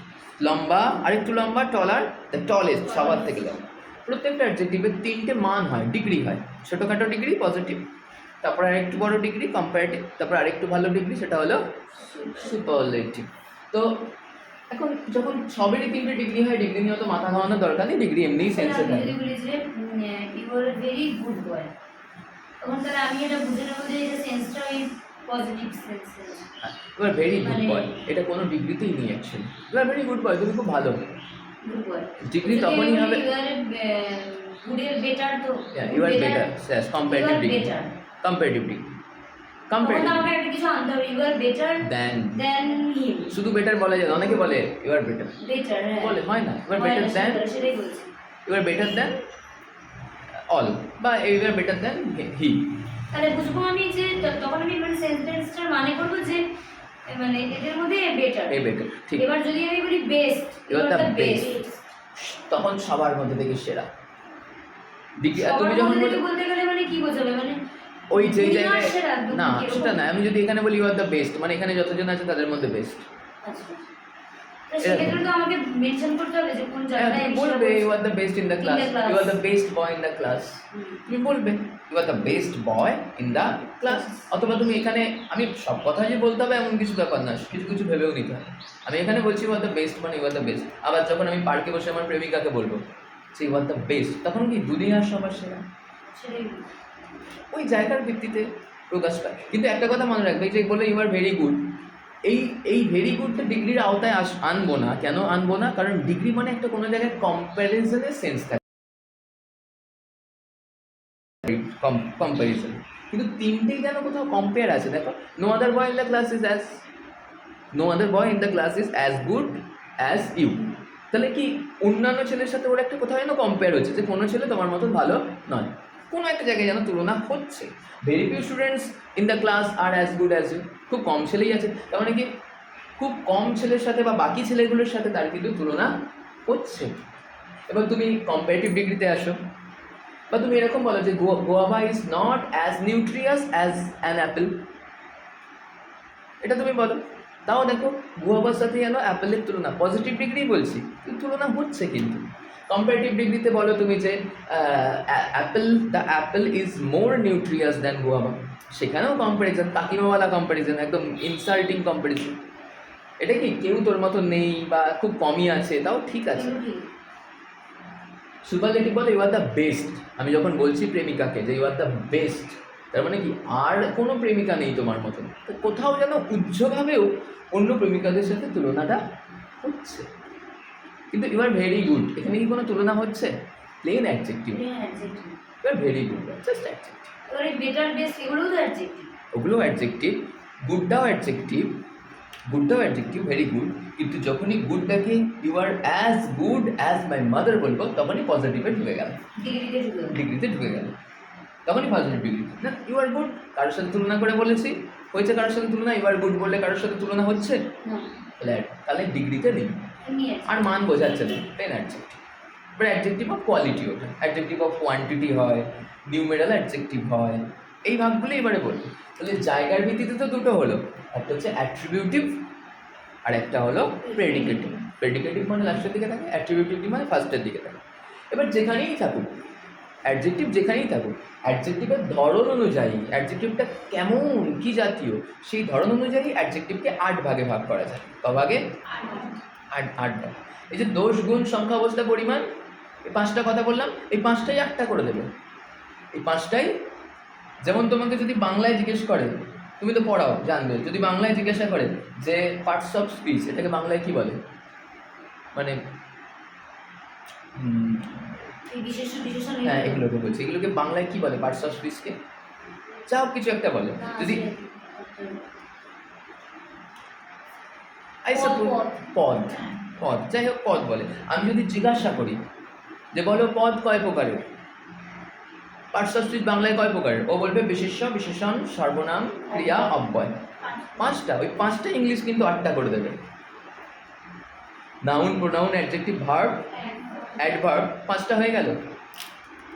লম্বা, আরেকটু লম্বা, টলার, দ্য টলেস্ট, সবার থেকে লম্বা। প্রত্যেকটা অ্যাডজেক্টিভের তিনটে মান হয়, ডিগ্রি হয়। ছোটোখাটো ডিগ্রি পজিটিভ, তারপর আরেকটু বড় ডিগ্রি কম্পারেটিভ, তারপর আরেকটু ভালো ডিগ্রি সেটা হলো সুপারলেটিভ। তো এখন যখন সবেরই তিনটে ডিগ্রি হয়, ডিগ্রি নিয়ে অত মাথা ঘামানোর দরকার নেই, ডিগ্রি এমনিই সেন্সে আমি থাকে। যদি বলি যে you are very good boy, তখন তাহলে আমি এটা বুঝে নেবো যে এটা সেন্সটা ওই পজিটিভ সেন্সে। এবার ভেরি গুড বয় এটা কোনো ডিগ্রিতেই নেই অ্যাকচুয়ালি। এবার ভেরি গুড বয়, তুমি খুব ভালো, গুড বয় ডিগ্রি তখনই হবে ইউ আর গুডের বেটার, তো you are better, comparative degree, better, comparative degree, তখন কম্পারেটিভ আমাকে একটা কিছু আনতে হবে, ইউ আর বেটার দেন। দেন হিম। শুধু বেটার বলা যায় না, অনেকে বলে ইউ আর বেটার, বেটার, হ্যাঁ বলে হয় না। এবার হয় বেটার না, দেন, সেটাই বলছি। You are better than all, বা you are better than he. তাহলে বুঝবো আমি যে তখন আমি মানে সেন্টেন্সটার মানে করবো যে মানে এদের মধ্যে বেটার, এ বেটার, ঠিক। এবার যদি আমি বলি বেস্ট, You are এবার the দ্য বেস্ট, তখন সবার মধ্যে থেকে সেরা ডিগ্রি। আর সবার তুমি যখন মধ্যে থেকে বলতে গেলে মানে কি বোঝাবে, মানে ওই যে দুনিয়ার জায়গায়, সেরা, না কিরকম? সেটা না, আমি যদি এখানে বলি ইউ আর দ্য বেস্ট, মানে এখানে যতজন আছে তাদের মধ্যে বেস্ট, আচ্ছা, তো সেক্ষেত্রে তো আমাকে মেনশন করতে হবে যে কোন জায়গায় তুমি আমি বলবে সেটা ইউ আর বলছি। The best in the In ক্লাস, the class. You are the best boy in the class, তুমি বলবে you are the best boy in the class. অথবা তুমি এখানে, আমি সব কথা যে বলতে হবে এমন কিছু ব্যাপার না, কিছু কিছু ভেবেও নিতে হয়। আমি এখানে বলছি ইউ আর দ্য বেস্ট মানে ইউ আর দ্য বেস্ট। আবার যখন আমি পার্কে বসে আমার প্রেমিকাকে বলবো যে ইউ আর দ্য বেস্ট, তখন কি দুনিয়ার সবার সেরা, সেটাই। ওই জায়গার ভিত্তিতে প্রকাশ পায়। কিন্তু একটা কথা মনে রাখবে, যে বলে ইউ আর ভেরি গুড, এই ভেরি গুডটা ডিগ্রির আওতায় আনবো না। কেন আনবো না? কারণ ডিগ্রি মানে একটা কোনো জায়গায় কম্প্যারিজনের সেন্স থাকে, কম্প্যারিজন। কিন্তু তিনটেই যেন কোথাও কম্পেয়ার আছে। দেখো, no other boy in the class is as good as you. তাহলে কি অন্যান্য ছেলের সাথে ওর একটা কোথাও যেন কম্পেয়ার হচ্ছে, যে কোনো ছেলে তোমার মতন ভালো নয়, কোনো একটা জায়গায় যেন তুলনা হচ্ছে। Very few students in the class are as good as you, খুব কম ছেলেই আছে। তার মানে কি খুব কম ছেলের সাথে বা বাকি ছেলেগুলোর সাথে তার কিন্তু তুলনা হচ্ছে। এবার তুমি কম্পারেটিভ ডিগ্রিতে আসো, বা তুমি এরকম বলো যে guava is not as nutritious as an Apple, এটা তুমি বলো। তাও দেখো গোয়াভার সাথে যেন অ্যাপেলের তুলনা, পজিটিভ ডিগ্রি বলছি, তুলনা হচ্ছে। কিন্তু কম্পারেটিভ ডিগ্রিতে বলো তুমি যে the Apple is more nutritious than guava, সেখানেও কম্প্যারিজন, কাকিমাওয়ালা কম্প্যারিজন, একদম ইনসাল্টিং কম্প্যারিজন। এটা কি কেউ তোর মতো নেই বা খুব কমই আছে, তাও ঠিক আছে। সুপারলেটিভ বলে ইউ আর দ্য বেস্ট। আমি যখন বলছি প্রেমিকাকে যে ইউ আর দ্য বেস্ট, তার মানে কি আর কোনো প্রেমিকা নেই তোমার মতন, তো কোথাও যেন উজ্জ্বলভাবেও অন্য প্রেমিকাদের সাথে তুলনাটা হচ্ছে। কিন্তু ইউ আর ভেরি গুড, এখানে কি কোনো তুলনা হচ্ছে? Plain adjective, you are very good, just adjective. এবারে বেটার বেস্ট এগুলোও তো অ্যাডজেক্টিভ, ওগুলো অ্যাডজেক্টিভ, গুডটাও অ্যাডজেক্টিভ, ভেরি গুড। কিন্তু যখনই গুডটাকে you are as good as my mother বলবো, তখনই পজিটিভে ঢুকে গেল, ডিগ্রিতে ঢুকে গেল, তখনই পজিটিভ ডিগ্রি। না, ইউ আর গুড কারোর সাথে তুলনা করে বলেছি, হয়েছে কারোর সাথে তুলনা, ইউ আর গুড বললে কারোর সাথে তুলনা হচ্ছে, তাহলে ডিগ্রিতে নেই, আর মান বোঝাচ্ছে না, প্লেন অ্যাডজেক্টিভ। এবার অ্যাডজেক্টিভ অফ কোয়ালিটি ওঠে, অ্যাডজেক্টিভ অফ কোয়ান্টিটি হয়, নিউমেরাল অ্যাডজেক্টিভ হয়, এই ভাগগুলো এবারে বলবো। তাহলে জায়গার ভিত্তিতে তো দুটো হলো, একটা হচ্ছে অ্যাট্রিবিউটিভ আর একটা হলো প্রেডিকেটিভ। প্রেডিকেটিভ মানে লাস্টের দিকে থাকে, অ্যাট্রিবিউটিভ মানে ফার্স্টের দিকে থাকে। এবার যেখানেই থাকুক অ্যাডজেক্টিভ, যেখানেই থাকুক অ্যাডজেক্টিভের ধরন অনুযায়ী, অ্যাডজেক্টিভটা কেমন কী জাতীয়, সেই ধরন অনুযায়ী অ্যাডজেক্টিভকে 8 ভাগে ভাগ করা যায়। কভাগে? 8 ভাগ। এই যে দোষ, গুণ, সংখ্যা, অবস্থা, পরিমাণ, এই 5টা কথা বললাম, এই 5টাই 8টা করে দেবে। এই 5টাই, যেমন তোমাকে যদি বাংলায় জিজ্ঞেস করে তুমি তো পড়াও, জানবে। যদি বাংলায় জিজ্ঞাসা করে যে পার্টস অফ স্পিচ, এটাকে বাংলায় কি বলে, মানে এই বিশেষ বিশেষণ হ্যাঁ এগুলোকে বলছি, এগুলোকে বাংলায় কি বলে পার্টস অফ স্পিচকে? যা হোক কিছু একটা বলে। যদি আই সাপোজ পদ, পদ যাই হোক পদ বলে। আমি যদি জিজ্ঞাসা করি যে বলো পদ কয় প্রকারের, পার্টস অফ স্পিচ বাংলায় কয় প্রকারের, ও বলবে বিশেষ্য, বিশেষণ, সর্বনাম, ক্রিয়া, অব্যয়। 5টা, ওই 5টা ইংলিশ কিন্তু 8টা করে দেবে। Noun, pronoun, adjective, verb, adverb, 5টা হয়ে গেল।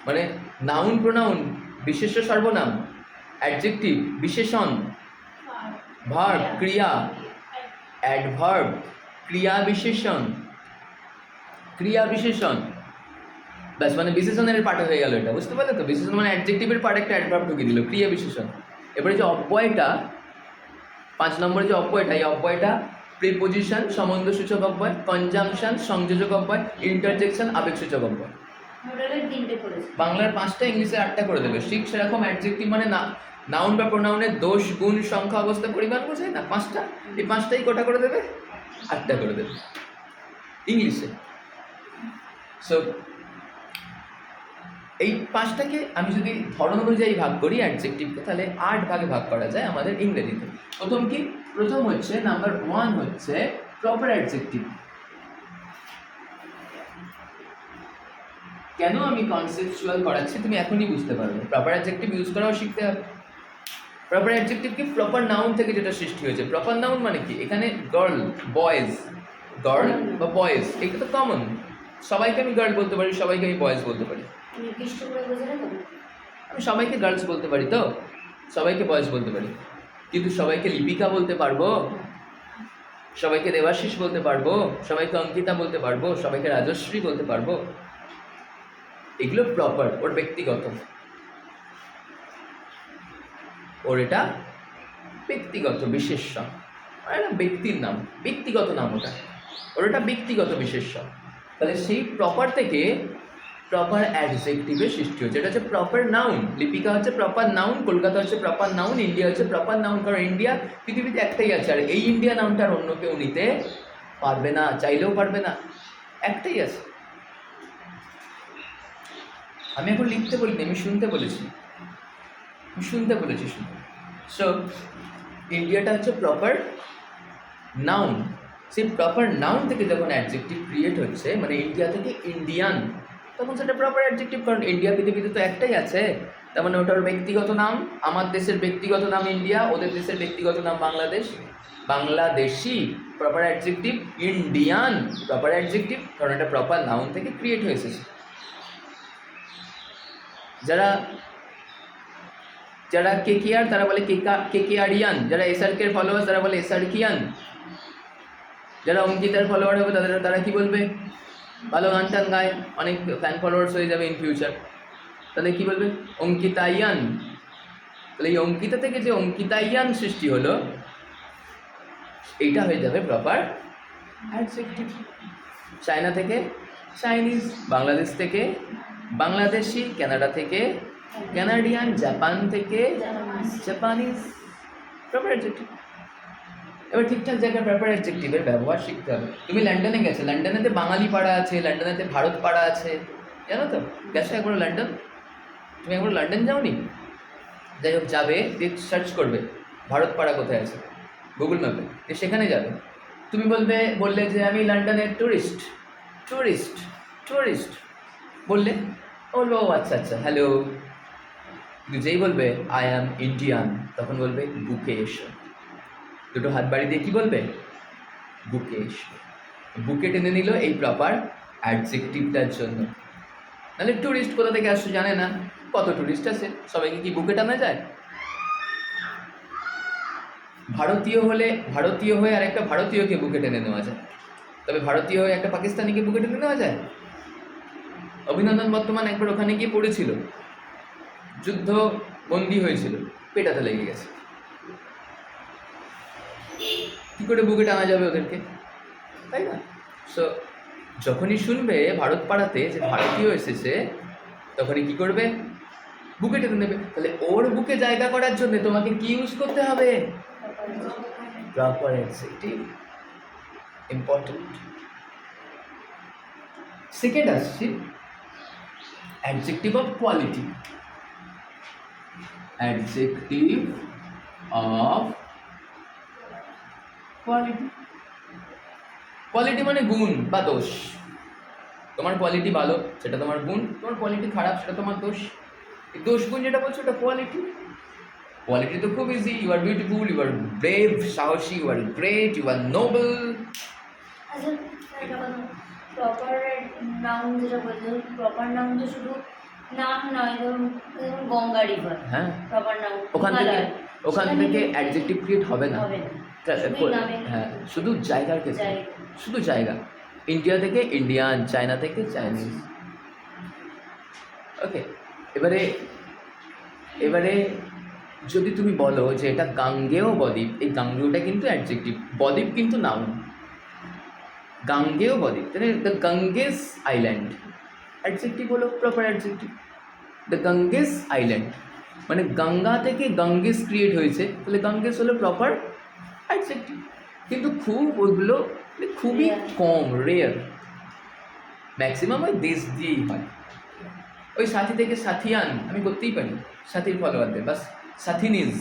মানে নাউন, প্রোনাউন, বিশেষ্য, সর্বনাম, অ্যাডজেক্টিভ, বিশেষণ, ভার্ব, ক্রিয়া, অ্যাডভার্ব, ক্রিয়া বিশেষণ, ক্রিয়া বিশেষণ, ব্যাস মানে বিশেষণের পার্টে হয়ে গেল এটা, বুঝতে পারলে তো? বিশেষণ মানে অ্যাডজেক্টিভের পার্ট একটা অ্যাডভার্ব ঢুকিয়ে দিল, ক্রিয়া বিশেষণ। এবারে যে অব্যয়টা, 5 নম্বরে যে অব্যয়টা, এই অব্যয়টা প্রিপোজিশন, সম্বন্ধসূচক অব্যয়, কনজাংশন, সংযোজক অব্যয়, ইন্টারজেকশন, আবেগসূচক অব্যয়। বাংলার 5টা, ইংলিশে 8টা করে দেবে। ঠিক সেরকম অ্যাডজেক্টিভ মানে নাউন বা প্রোনাউনের দোষ, গুণ, সংখ্যা, অবস্থা, পরিমাণ বোঝায় না, 5টা, এই 5টাই কোটা করে দেবে, 8টা করে দেবে ইংলিশে। সো এই 5টাকে আমি যদি ধরন অনুযায়ী ভাগ করি অ্যাডজেক্টিভকে, তাহলে 8 ভাগে ভাগ করা যায় আমাদের ইংরেজিতে। প্রথম হচ্ছে নাম্বার 1 হচ্ছে প্রপার অ্যাডজেক্টিভ। কেন আমি কনসেপচুয়াল করাচ্ছি তুমি এখনই বুঝতে পারবে। প্রপার অ্যাডজেক্টিভ ইউজ করাও শিখতে হবে। প্রপার অ্যাডজেক্টিভ কি? প্রপার নাউন থেকে যেটা সৃষ্টি হয়েছে। প্রপার নাউন মানে কি? এখানে গার্ল, বয়েজ, গার্ল বা বয়েজ, এটা তো কমন। সবাইকে আমি গার্ল বলতে পারি, সবাইকে আমি বয়েজ বলতে পারি। আমি সবাইকে গার্লস বলতে পারি, তো সবাইকে বয়েজ বলতে পারি, কিন্তু সবাইকে লিপিকা বলতে পারবো, সবাইকে দেবাশিস বলতে পারবো, সবাইকে অঙ্কিতা বলতে পারবো, সবাইকে রাজশ্রী বলতে পারবো? এগুলো প্রপার, ওর ব্যক্তিগত, ওর এটা ব্যক্তিগত বিশেষ্য, একটা ব্যক্তির নাম, ব্যক্তিগত নাম ওটা, ওর এটা ব্যক্তিগত বিশেষ্য। তাহলে সেই প্রপার থেকে প্রপার অ্যাডজেক্টিভের সৃষ্টি হচ্ছে। এটা হচ্ছে প্রপার নাউন। লিপিকা হচ্ছে প্রপার নাউন, কলকাতা হচ্ছে প্রপার নাউন, ইন্ডিয়া হচ্ছে প্রপার নাউন। কারণ ইন্ডিয়া পৃথিবীতে একটাই আছে, আর এই ইন্ডিয়া নামটা আর অন্য কেউ নিতে পারবে না, চাইলেও পারবে না, একটাই আছে। আমি এখন লিখতে বলিনি, আমি শুনতে বলেছি, শুনতে। সো ইন্ডিয়াটা হচ্ছে প্রপার নাউন। সেই প্রপার নাউন থেকে যখন অ্যাডজেক্টিভ ক্রিয়েট হচ্ছে, মানে ইন্ডিয়া থেকে ইন্ডিয়ান, তখন সেটা প্রপার অ্যাডজেক্টিভ। কারণ ইন্ডিয়া পৃথিবীতে তো একটাই আছে, তার মানে ওটার ব্যক্তিগত নাম। আমার দেশের ব্যক্তিগত নাম ইন্ডিয়া, ওদের দেশের ব্যক্তিগত নাম Bangladesh. Bangladeshi proper adjective, Indian proper adjective, কারণ এটা প্রপার নাউন থেকে ক্রিয়েট হয়ে এসেছে। যারা কেকেআর তারা বলে কেকেআরিয়ান, যারা এসআরকের ফলোয়ার্স তারা বলে এসআরকিয়ান, যারা অঙ্কিতার ফলোয়ার হবে তারা কি বলবে? ভালো গান টান গায়, অনেক ফ্যান ফলোয়ার্স হয়ে যাবে ইন ফিউচার, তাহলে কি বলবে? অঙ্কিতাইয়ান। তাহলে এই অঙ্কিতা থেকে যে অঙ্কিতাইয়ান সৃষ্টি হলো, এইটা হয়ে যাবে প্রপার অ্যাডজেক্টিভ। চায়না থেকে চাইনিজ, বাংলাদেশ থেকে বাংলাদেশি, কানাডা থেকে কানাডিয়ান, জাপান থেকে জাপানিজ, প্রপার অ্যাডজেক্টিভ। এবার ঠিকঠাক জায়গায় প্রপার অ্যাডজেক্টিভের ব্যবহার শিখতে হবে। তুমি লন্ডনে গেছো, লন্ডনেতে বাঙালি পাড়া আছে, লন্ডনেতে ভারত পাড়া আছে, জানো তো? গেছো একবার লন্ডন? তুমি একবার লন্ডন যাওনি? যাই হোক, যাবে, সার্চ করবে ভারত পাড়া কোথায় আছে গুগল ম্যাপে, সেখানে যাবে। তুমি বললে যে আমি লন্ডনের টুরিস্ট বললে, বলবো ও আচ্ছা আচ্ছা হ্যালো। কিন্তু যেই বলবে আই অ্যাম ইন্ডিয়ান, তখন বলবে বুকে এসো। দুটো হাত বাড়ি দিয়ে কি বলবে? বুকে এসো। বুকে টেনে নিল এই প্রপার অ্যাডজেক্টিভটার জন্য। নাহলে টুরিস্ট কোথা থেকে আসছো জানে না, কত টুরিস্ট আছে, সবাইকে কি বুকে টানা যায়? ভারতীয় হয়ে আর একটা ভারতীয়কে বুকে টেনে নেওয়া যায়, তবে ভারতীয় হয়ে একটা পাকিস্তানিকে বুকে টেনে নেওয়া যায়? অভিনন্দন বর্তমান একবার ওখানে গিয়ে পড়েছিল, যুদ্ধ বন্দী হয়েছিল, পেটাতে লেগে গেছে, কী করে বুকে টানা যাবে ওদেরকে, তাই না? সো যখনই শুনবে ভারত পাড়াতে যে ভারতীয় এসেছে, তখনই কি করবে? বুকে টেনে নেবে। তাহলে ওর বুকে জায়গা করার জন্য তোমাকে কি ইউজ করতে হবে? Proper adjective. ইম্পর্টেন্ট। সেকেন্ড আসছি adjective of quality. Adjective of quality. Quality মানে গুণ বা দোষ। তোমার কোয়ালিটি ভালো সেটা তোমার গুণ, তোমার কোয়ালিটি খারাপ সেটা তোমার দোষ। এই দোষ গুণ যেটা বলছো ওটা কোয়ালিটি। কোয়ালিটি তো খুব easy. You are beautiful, you are brave, সাহসী, you are great, you are noble. আচ্ছা একটা কথা, প্রপার নাউন যেটা বললেন, প্রপার নাউন তো শুধু নাম নয়, ধরুন গঙ্গা রিভার, হ্যাঁ, প্রপার নাউন। ওখান থেকে অ্যাডজেক্টিভ ক্রিয়েট হবে না। হবে না। হ্যাঁ, শুধু জায়গার ক্ষেত্রে, জায়গা। শুধু জায়গা। ইন্ডিয়া থেকে ইন্ডিয়ান, চায়না থেকে চাইনিজ। ওকে, এবারে যদি তুমি বলো যে এটা গাঙ্গেয় বদ্বীপ, এই গাঙ্গেয়টা কিন্তু অ্যাডজেক্টিভ, বদ্বীপ কিন্তু নাউন। গাঙ্গেয় বদ্বীপ, তাহলে দ্য গাঙ্গেস আইল্যান্ড, অ্যাডজেক্টিভ হলো proper adjective. The Ganges island মানে গঙ্গা থেকে গাঙ্গেস ক্রিয়েট হয়েছে, তাহলে গাঙ্গেস হলো প্রপার অ্যাডজেক্টিভ। কিন্তু খুব ওইগুলো খুবই কম, রেয়ার। ম্যাক্সিমাম ওই দেশ দিয়েই হয়। ওই সাথী থেকে সাথিয়ান আমি করতেই পারি, সাথীর ফলোয়ারদের, বাস সাথিনিজ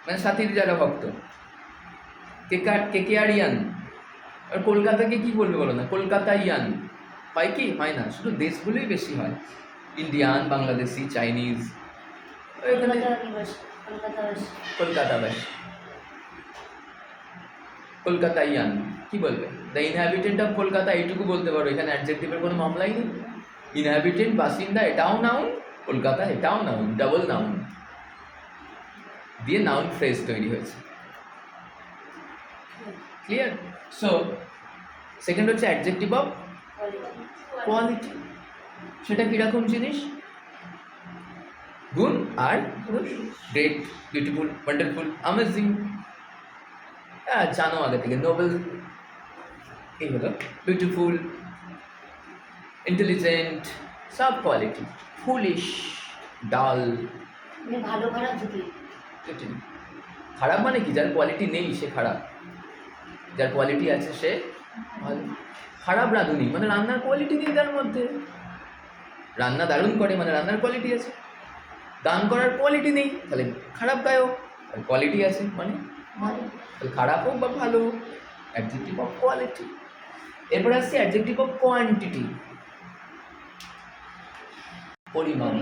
মানে সাথীর যারা ভক্ত। কেকেআরিয়ান, আর কলকাতাকে কি বলবে বলো না, কলকাতাইয়ান হয় কি? হয় না, শুধু দেশগুলোই বেশি হয়। ইন্ডিয়ান, বাংলাদেশি, চাইনিজ, ওইখানে কলকাতাবাসী, কলকাতাইয়ান কি বলবে? দ্য ইনহ্যাবিটেন্ট অফ কলকাতা, এইটুকু বলতে পারো। এখানে অ্যাডজেক্টিভের কোনো মামলাই নেই। ইনহ্যাবিটেন্ট, বাসিন্দা, এটাও নাউন, কলকাতা এটাও নাউন, ডাবল নাউন দিয়ে নাউন ফ্রেজ তৈরি হয়েছে। ক্লিয়ার? সো সেকেন্ড হচ্ছে অ্যাডজেক্টিভ অফ কোয়ালিটি। সেটা কীরকম জিনিস? গুণ are great, beautiful, wonderful, amazing, জানো আগে থেকে, নোবেল, এই হলো বিউটিফুল, ইন্টেলিজেন্ট, সব কোয়ালিটি। ফুলিশ, ডাল, ভালো খারাপ দুটি। খারাপ মানে কি? যার কোয়ালিটি নেই সে খারাপ, যার কোয়ালিটি আছে সে ভালো। খারাপ রাঁধুনি মানে রান্নার কোয়ালিটি নেই তার মধ্যে। রান্না দারুণ করে মানে রান্নার কোয়ালিটি আছে। গান করার কোয়ালিটি নেই তাহলে খারাপ গায়ক, আর কোয়ালিটি আছে মানে ভালো। তাহলে খারাপ হোক বা ভালো, অ্যাডজেক্টিভ অফ কোয়ালিটি। এরপর আসছে অ্যাডজেক্টিভ অফ কোয়ান্টিটি, পরিমাণ।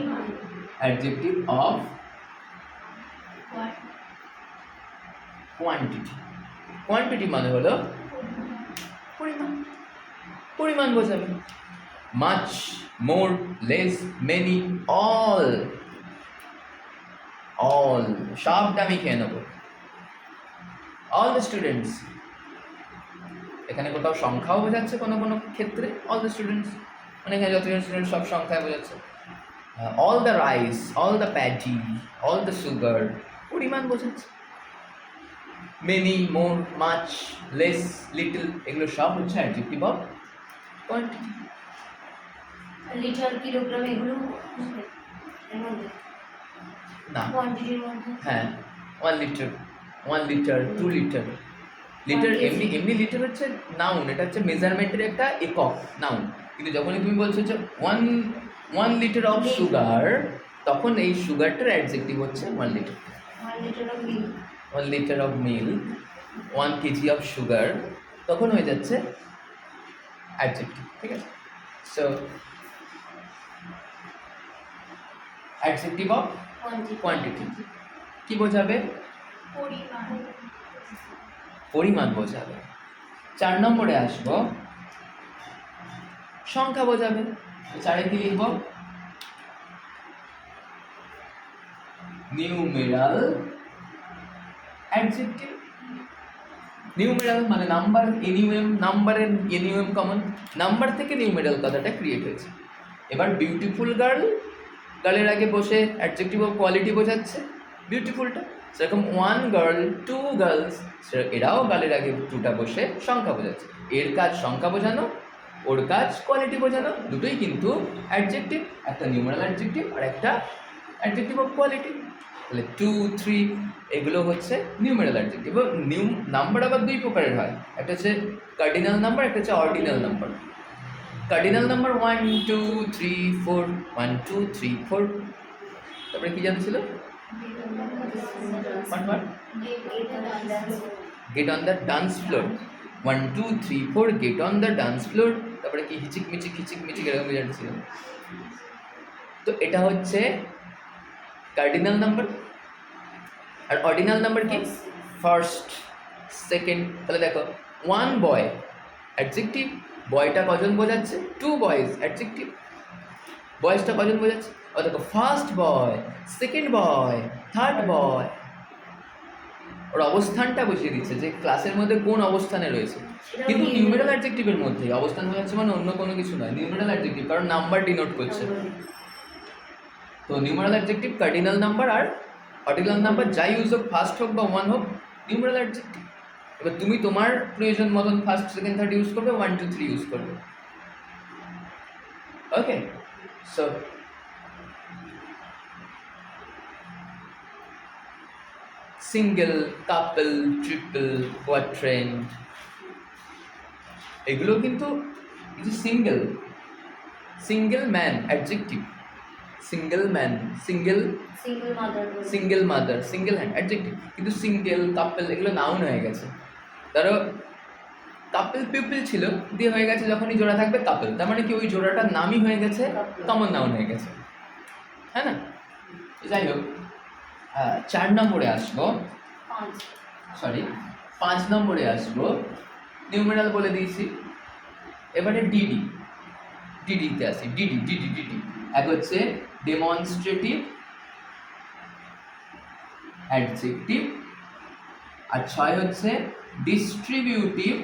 Adjective of quantity. কোয়ান্টিটি মানে হলো পরিমাণ, পরিমাণ বোঝাবে। মাচ, মোর, লেস, মেনি, অল, অল সবটা আমি খেয়ে নেবো। অল দ্য স্টুডেন্টস, এখানে কোথাও সংখ্যাও বোঝাচ্ছে কোনো কোনো ক্ষেত্রে। অল দ্য স্টুডেন্টস মানে এখানে যতজন স্টুডেন্ট সব সংখ্যায় বোঝাচ্ছে। All the rice, all the paddy, all the sugar, পরিমাণ বোঝাচ্ছে। মেনি, মোর, মাচ, লেস, লিটল, এগুলো সব হচ্ছে adjective of quantity. Litre, kilogram, এগুলো না, কোয়ান্টিটির মধ্যে। হ্যাঁ, 1 লিটার, 1 লিটার, 2 লিটার। লিটার এমনি এমনি লিটার হচ্ছে নাউন, এটা হচ্ছে মেজারমেন্টের একটা একক, নাউন। কিন্তু যখনই তুমি বলছো যে ওয়ান লিটার অফ সুগার, তখন এই সুগারটার অ্যাডজেক্টিভ হচ্ছে 1 litre. 1 litre of milk, 1 litre of milk, 1 KG of sugar, তখন হয়ে যাচ্ছে অ্যাডজেক্টিভ। ঠিক আছে? সো অ্যাডজেক্টিভ অফ কোয়ান্টিটি কি বোঝাবে? পরিমাণ বোঝাবে। 4 নম্বরে আসবো, সংখ্যা বোঝাবে। 4-এ কি লিখব? Numeral adjective. নিউমেরাল মানে নাম্বার, এনিউএম, নাম্বারের এনিউএম কমন, নাম্বার থেকে নিউমেরাল কথাটা ক্রিয়েট হয়েছে। এবার বিউটিফুল গার্ল, গার্লের আগে বসে অ্যাডজেক্টিভ অফ কোয়ালিটি বোঝাচ্ছে বিউটিফুলটা। সেরকম 1 গার্ল, 2 গার্লস, এরাও গার্লের আগে 2টা বসে সংখ্যা বোঝাচ্ছে। এর কাজ সংখ্যা বোঝানো, ওর কাজ কোয়ালিটি বোঝানো, দুটোই কিন্তু অ্যাডজেক্টিভ। একটা নিউমেরাল অ্যাডজেক্টিভ আর একটা অ্যাডজেক্টিভ অফ কোয়ালিটি। তাহলে 2, 3 এগুলো হচ্ছে নিউমেরাল অ্যাডজেক্টিভ। এবং নাম্বার আবার দুই প্রকারের হয়, একটা হচ্ছে কার্ডিনাল নাম্বার, একটা হচ্ছে অর্ডিনাল নাম্বার। Cardinal number 1, 2, 3, 4, 1, 2, 3, 4। তারপরে কি জানতে ছিল? Get on the dance floor, 1, 2, 3, 4 get on the dance floor. তারপরে কি হিচিক মিচিক এরকম জানতে ছিল। তো এটা হচ্ছে কার্ডিনাল নাম্বার। আর অর্ডিনাল নাম্বার কি? First, second. তাহলে দেখো 1 বয় অ্যাডজেক্টিভ, বয়টা কজন বোঝাচ্ছে? 2 বয়েজ অ্যাডজেক্টিভ, বয়েজটা কজন বোঝাচ্ছে? ও দেখো first boy, second boy, third boy, ওর অবস্থানটা বুঝিয়ে দিচ্ছে যে ক্লাসের মধ্যে কোন অবস্থানে রয়েছে। কিন্তু নিউমেরাল অ্যাডজেক্টিভের মধ্যে অবস্থান বোঝাচ্ছে মানে অন্য কোনো কিছু নয়, নিউমেরাল অ্যাডজেক্টিভ, কারণ নাম্বার ডিনোট করছে। তো নিউমেরাল অ্যাডজেক্টিভ কার্ডিনাল নাম্বার আর অর্ডিনাল নাম্বার যাই ইউজ হোক, ফার্স্ট হোক বা 1 হোক, নিউমেরাল অ্যাডজেক্টিভ। এবার তুমি তোমার প্রয়োজন মতন ফার্স্ট, সেকেন্ড, থার্ড ইউজ করবে, 1, 2, 3 ইউজ করবে। ওকে, সো সিঙ্গেল, কাপল, ট্রিপল, কোয়াড্রেন্ট, এগুলো কিন্তু single man adjective, single man, single mother, single hand adjective. কিন্তু সিঙ্গেল, কাপল এগুলো নাউন হয়ে গেছে। ধরো কাপল পিপল ছিল, দিয়ে হয়ে গেছে যখনই জোড়া থাকবে কাপল, তার মানে কি ওই জোড়াটার নামই হয়ে গেছে কমন নাউন হয়ে গেছে, হ্যাঁ না? যাই হোক, 4 নম্বরে আসবো, 5 নম্বরে আসবো। নিউমেরাল বলে দিয়েছি, এবারে ডিডিতে আসি। ডিডি এক হচ্ছে ডেমনস্ট্রেটিভ অ্যাডজেক্টিভ, আর 6 হচ্ছে ডিস্ট্রিবিউটিভ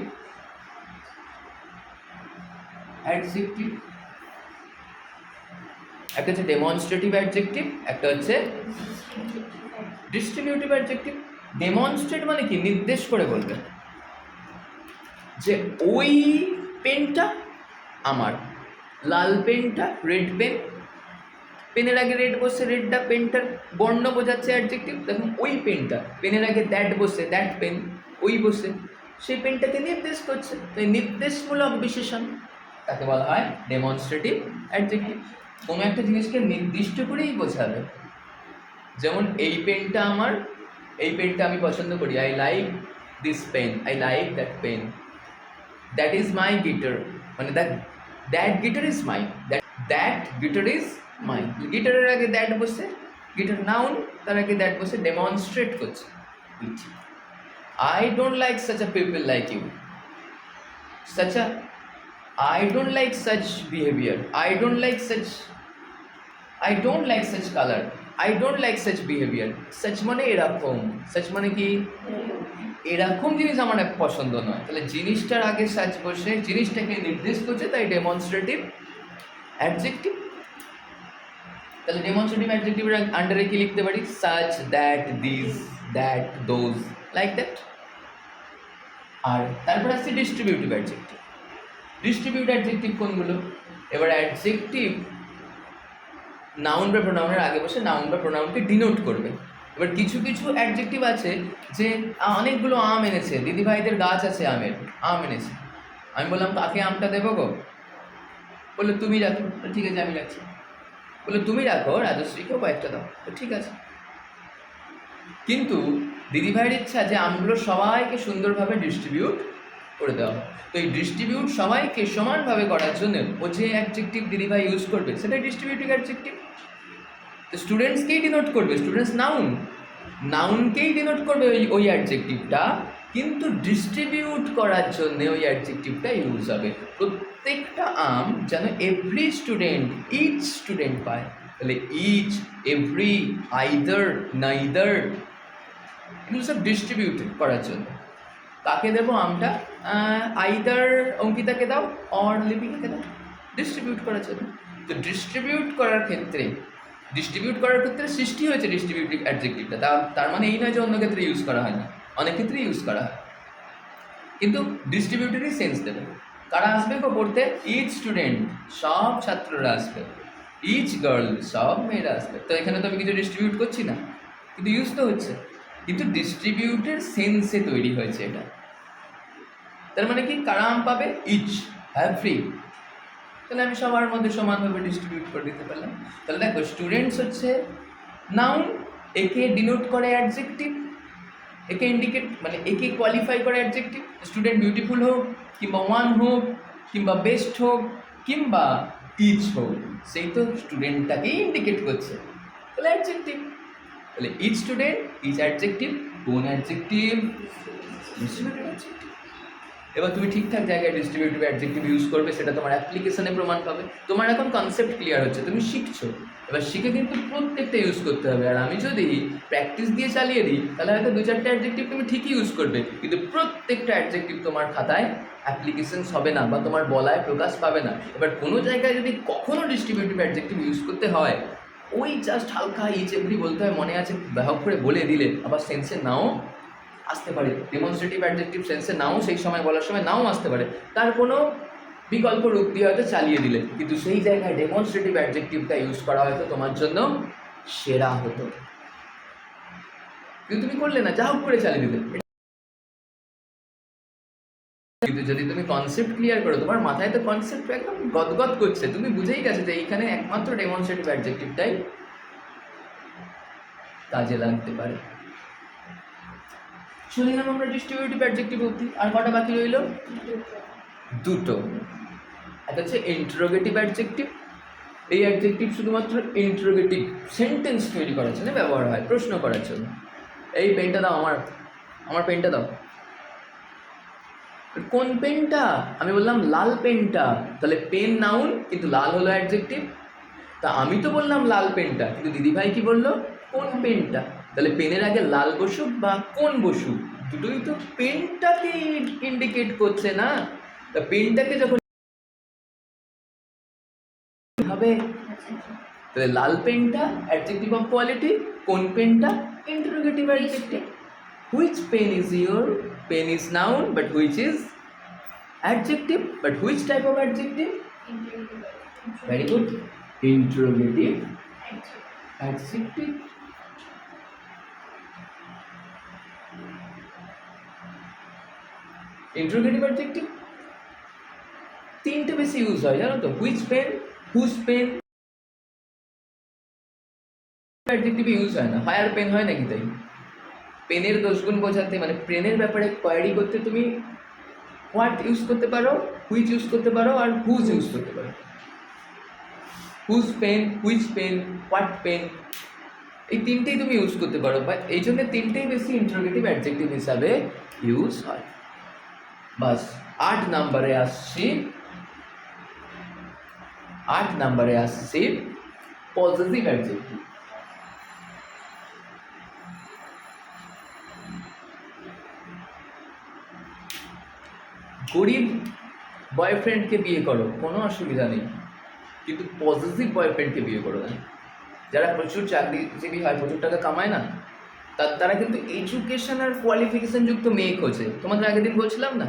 অ্যাডজেক্টিভ। একটা হচ্ছে ডেমনস্ট্রেটিভ অ্যাডজেক্টিভ, একটা হচ্ছে ডিস্ট্রিবিউটিভ অ্যাডজেক্টিভ। ডেমনস্ট্রেট মানে কি? নির্দেশ করে বলবে যে ওই পেনটা আমার, লাল পেনটা, রেড পেন, পেনের আগে রেড বসে, রেডটা পেনটার বর্ণ বোঝাচ্ছে অ্যাডজেক্টিভ। দেখুন ওই পেনটা, পেনের আগে দ্যাট বসে, দ্যাট পেন, ওই বসে, সেই পেনটাকে নির্দেশ করছে। তো এই নির্দেশমূলক বিশেষণ তাকে বলা হয় ডেমনস্ট্রেটিভ অ্যাডজেক্টিভ। কোনো একটা জিনিসকে নির্দিষ্ট করেই বোঝাবে। যেমন এই পেনটা আমার, এই পেনটা আমি পছন্দ করি, I like this pen, I like that pen. That is my guitar, মানে that guitar is my, that guitar is my. গিটারের আগে দ্যাট বসে, গিটার নাউন, তার আগে দ্যাট বসে ডেমনস্ট্রেট করছে। I don't like such a people like you, I don't like such behavior, I don't like such color, I don't like such behavior. Such মানে এরকম, such মানে কি? এরকম জিনিস আমার পছন্দ নয়। তাহলে জিনিসটার আগে such বসে জিনিসটাকে নির্দেশ করছে, তাই ডেমনস্ট্রেটিভ অ্যাডজেক্টিভ। তাহলে ডেমনস্ট্রেটিভ অ্যাডজেক্টিভের আন্ডারে কি লিখতে পারি? such, that, these, that, those, like that. আর তারপর আসছে ডিস্ট্রিবিউটিভ অ্যাডজেক্টিভ। ডিস্ট্রিবিউট অ্যাডজেক্টিভ কোনগুলো? এবার অ্যাডজেক্টিভ নাউন বা প্রোনাউনের আগে বসে নাউন বা প্রোনাউনকে ডিনোট করবে। এবার কিছু অ্যাডজেক্টিভ আছে যে অনেকগুলো আম এনেছে, দিদিভাইদের গাছ আছে আমের, আম এনেছে। আমি বললাম কাকে আমটা দেবো গো? বললো তুমি রাখো। ঠিক আছে আমি রাখছি। বললো তুমি রাখো, রাজশ্রীকেও কয়েকটা দাও। তো ঠিক আছে। কিন্তু দিদিভাইয়ের ইচ্ছা যে আমগুলো সবাইকে সুন্দরভাবে ডিস্ট্রিবিউট করে দেওয়া। তো এই ডিস্ট্রিবিউট সবাইকে সমানভাবে করার জন্য ও যে অ্যাডজেক্টিভ দিদিভাই ইউজ করবে সেটাই ডিস্ট্রিবিউটিভ অ্যাডজেক্টিভ। তো স্টুডেন্টসকেই ডিনোট করবে, স্টুডেন্টস নাউনকেই ডিনোট করবে ওই অ্যাডজেক্টিভটা, কিন্তু ডিস্ট্রিবিউট করার জন্য ওই অ্যাডজেক্টিভটা ইউজ হবে। প্রত্যেকটা আম যেন এভরি স্টুডেন্ট, ইচ স্টুডেন্ট পায়। তাহলে ইচ, এভরি, আইদার, নাইদার, এগুলো সব ডিস্ট্রিবিউট করার জন্য। কাকে দেবো আমটা? আইদার অঙ্কিতাকে দাও, অর লিপিকাকে দাও, ডিস্ট্রিবিউট করার জন্য। তো ডিস্ট্রিবিউট করার ক্ষেত্রে সৃষ্টি হয়েছে ডিস্ট্রিবিউটিভ অ্যাডজেক্টিভটা। তার মানে এই নয় যে অন্য ক্ষেত্রে ইউজ করা হয় না, অনেক ক্ষেত্রেই ইউজ করা হয়, কিন্তু ডিস্ট্রিবিউটিভই সেন্স দেবে। কারা আসবে গো পড়তে? ইচ স্টুডেন্ট, সব ছাত্ররা আসবে। ইচ গার্ল, সব মেয়েরা আসবে। তো এখানে তো আমি কিছু ডিস্ট্রিবিউট করছি না, কিন্তু ইউজ তো হচ্ছে, কিন্তু ডিস্ট্রিবিউটের সেন্সে তৈরি হয়েছে এটা। তার মানে কি, কারা আম পাবে? Each, every. তাহলে আমি সবার মধ্যে সমানভাবে ডিস্ট্রিবিউট করে দিতে পারলাম। তাহলে দেখো, স্টুডেন্টস হচ্ছে নাউন, একে ডিনোট করে অ্যাডজেক্টিভ, একে ইন্ডিকেট মানে একে কোয়ালিফাই করে অ্যাডজেক্টিভ। স্টুডেন্ট বিউটিফুল হোক, কিংবা ওয়ান হোক, কিংবা বেস্ট হোক, কিংবা ইচ হোক, সেই তো স্টুডেন্টটাকেই ইন্ডিকেট করছে, তাহলে অ্যাডজেক্টিভ। তাহলে ইচ স্টুডেন্ট, ইচ অ্যাডজেক্টিভ, কোন অ্যাডজেক্টিভ? Distributive adjective. এবার তুমি ঠিকঠাক জায়গায় ডিস্ট্রিবিউটিভ অ্যাডজেক্টিভ ইউজ করবে, সেটা তোমার অ্যাপ্লিকেশনে প্রমাণ পাবে। তোমার এখন কনসেপ্ট ক্লিয়ার হচ্ছে, তুমি শিখছো, এবার শিখে কিন্তু প্রত্যেকটা ইউজ করতে হবে। আর আমি যদি প্র্যাকটিস দিয়ে চালিয়ে দিই, তাহলে হয়তো 2-4টা অ্যাডজেক্টিভ তুমি ঠিকই ইউজ করবে, কিন্তু প্রত্যেকটা অ্যাডজেক্টিভ তোমার খাতায় অ্যাপ্লিকেশনস হবে না, বা তোমার বলায় প্রকাশ পাবে না। এবার কোনো জায়গায় যদি কখনো ডিস্ট্রিবিউটিভ অ্যাডজেক্টিভ ইউজ করতে হয়, ওই জাস্ট হালকা ইচ এভরি বলতে হয়, মনে আছে ব্যবহার করে বলে দিলে আবার সেন্সে নাও আসতে পারে, ডেমনস্ট্রেটিভ অ্যাডজেক্টিভ সেন্সে নাও সেই সময় বলার সময় নাও আসতে পারে, তার কোনো বিকল্প রূপ দিয়ে হয়তো চালিয়ে দিলে, কিন্তু সেই জায়গায় ডেমনস্ট্রেটিভ অ্যাডজেক্টিভটা ইউজ করা হয়তো তোমার জন্য সেরা হতো, কিন্তু তুমি করলে না, যা হোক করে চালিয়ে দিলে। কিন্তু যদি তুমি কনসেপ্ট ক্লিয়ার করো, তোমার মাথায় তো কনসেপ্ট একদম গদগদ করছে, তুমি বুঝেই গেছো যে এইখানে একমাত্র ডেমনস্ট্রেটিভ অ্যাডজেক্টিভটাই কাজে লাগতে পারে। চলে গেলাম আমরা ডিস্ট্রিবিউটিভ অ্যাডজেক্টিভ অবধি। আর কটা বাকি রইল? দুটো। একটা হচ্ছে ইন্টারোগেটিভ অ্যাডজেক্টিভ। এই অ্যাডজেক্টিভ শুধুমাত্র ইন্টারোগেটিভ সেন্টেন্স তৈরি করার জন্য ব্যবহার হয়, প্রশ্ন করার জন্য। এই পেনটা দাও, আমার পেনটা দাও। কোন পেনটা? আমি বললাম লাল পেনটা, তাহলে পেন নাউন, কিন্তু লাল হলো অ্যাডজেক্টিভ। তা আমি তো বললাম লাল পেনটা, কিন্তু দিদিভাই কি বললো? কোন পেনটা। তাহলে পেনের আগে লাল বসুক বা কোন বসুক, দুটোই তো পেনটাকে ইন্ডিকেট করছে না। তা পেনটাকে যখন হবে, তাহলে লাল পেনটা অ্যাডজেক্টিভ অফ কোয়ালিটি, কোন পেনটা interrogative adjective. Which pen is your? Pen is noun, but which is adjective? But which type of adjective? Very good. Interrogative adjective. Interrogative adjective তিনটে বেশি ইউজ হয়, জানো তো? Which pen, whose pen adjective use হয় না, higher pen হয় নাকি? তাই পেনের দোষগুণ বোঝাতে, মানে পেনের ব্যাপারে কোয়ারি করতে তুমি হোয়াট ইউজ করতে পারো, হুইচ ইউজ করতে পারো, আর হুজ ইউজ করতে পারো। Whose pen, which pen, what pen, এই তিনটেই তুমি ইউজ করতে পারো, বা এই জন্য তিনটেই বেশি ইন্টারোগেটিভ অ্যাডজেক্টিভ হিসাবে ইউজ হয়। বাস 8 নম্বরে আসছি পজিটিভ অ্যাডজেক্টিভ। গরিব বয়ফ্রেন্ডকে বিয়ে করো, কোনো অসুবিধা নেই, কিন্তু পজিটিভ বয়ফ্রেন্ডকে বিয়ে করো না। যারা প্রচুর চাকরিজীবী হয়, প্রচুর টাকা কামায় না, তারা কিন্তু এডুকেশন আর কোয়ালিফিকেশন যুক্ত মেয়ে খোঁজে। তোমাদের আগের দিন বলছিলাম না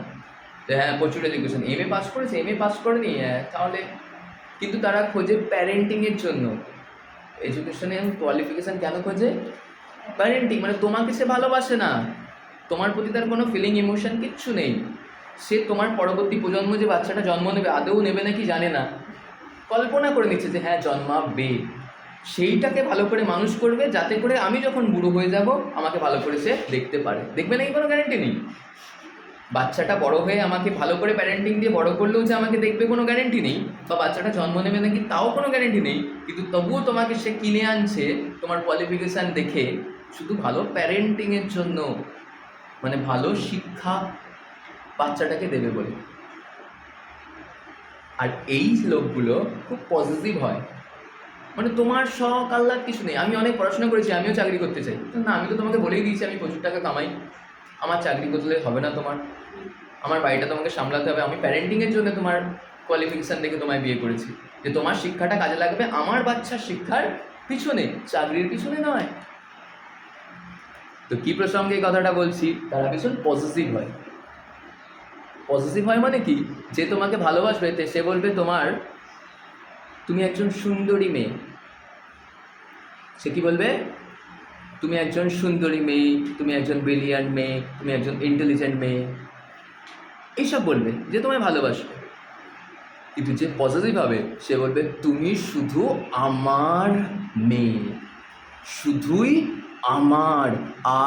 যে হ্যাঁ প্রচুর এডুকেশন, এমএ পাস করেছে, এমএ পাস করেনি, হ্যাঁ তাহলে, কিন্তু তারা খোঁজে প্যারেন্টিংয়ের জন্য। এডুকেশন এবং কোয়ালিফিকেশান কেন খোঁজে? প্যারেন্টিং, মানে তোমাকে সে ভালোবাসে না, তোমার প্রতি তার কোনো ফিলিং ইমোশন কিচ্ছু নেই। সে তোমার পরবর্তী প্রজন্ম যে বাচ্চাটা জন্ম নেবে, আদৌ নেবে নাকি জানে না, কল্পনা করে নিচ্ছে যে হ্যাঁ জন্মাবে, সেইটাকে ভালো করে মানুষ করবে, যাতে করে আমি যখন বুড়ো হয়ে যাব আমাকে ভালো করে সে দেখতে পারে। দেখবে নাকি কোনো গ্যারেন্টি নেই। বাচ্চাটা বড় হয়ে আমাকে ভালো করে প্যারেন্টিং দিয়ে বড় করলেও যে আমাকে দেখবে কোনো গ্যারেন্টি নেই, বা বাচ্চাটা জন্ম নেবে নাকি তাও কোনো গ্যারেন্টি নেই, কিন্তু তবুও তোমাকে সে কিনে আনছে তোমার কোয়ালিফিকেশান দেখে, শুধু ভালো প্যারেন্টিংয়ের জন্য, মানে ভালো শিক্ষা বাচ্চাটাকে দেবে বলে। আর এই লোকগুলো খুব পজিটিভ হয়, মানে তোমার শখ আহ্লাদ কিছু নেই। আমি অনেক পড়াশোনা করেছি, আমিও চাকরি করতে চাই না, আমি তো তোমাকে বলেই দিয়েছি আমি প্রচুর টাকা কামাই, আমার চাকরি করলে হবে না, তোমার আমার বাড়িটা তোমাকে সামলাতে হবে। আমি প্যারেন্টিংয়ের জন্য তোমার কোয়ালিফিকেশান দেখে তোমায় বিয়ে করেছি, যে তোমার শিক্ষাটা কাজে লাগবে আমার বাচ্চার শিক্ষার পিছনে, চাকরির পিছনে নয়। তো কী প্রসঙ্গে এই কথাটা বলছি, তারা ভীষণ পজিটিভ হয়। পজিটিভ হয় মানে কি, যে তোমাকে ভালোবাসবে সে বলবে তোমার তুমি একজন সুন্দরী মেয়ে, সে কি বলবে? তুমি একজন সুন্দরী মেয়ে, তুমি একজন ব্রিলিয়ান্ট মেয়ে, তুমি একজন ইন্টেলিজেন্ট মেয়ে, এইসব বলবে যে তোমায় ভালোবাসবে। কিন্তু যে পজিটিভ হবে সে বলবে তুমি শুধু আমার মেয়ে, শুধুই আমার,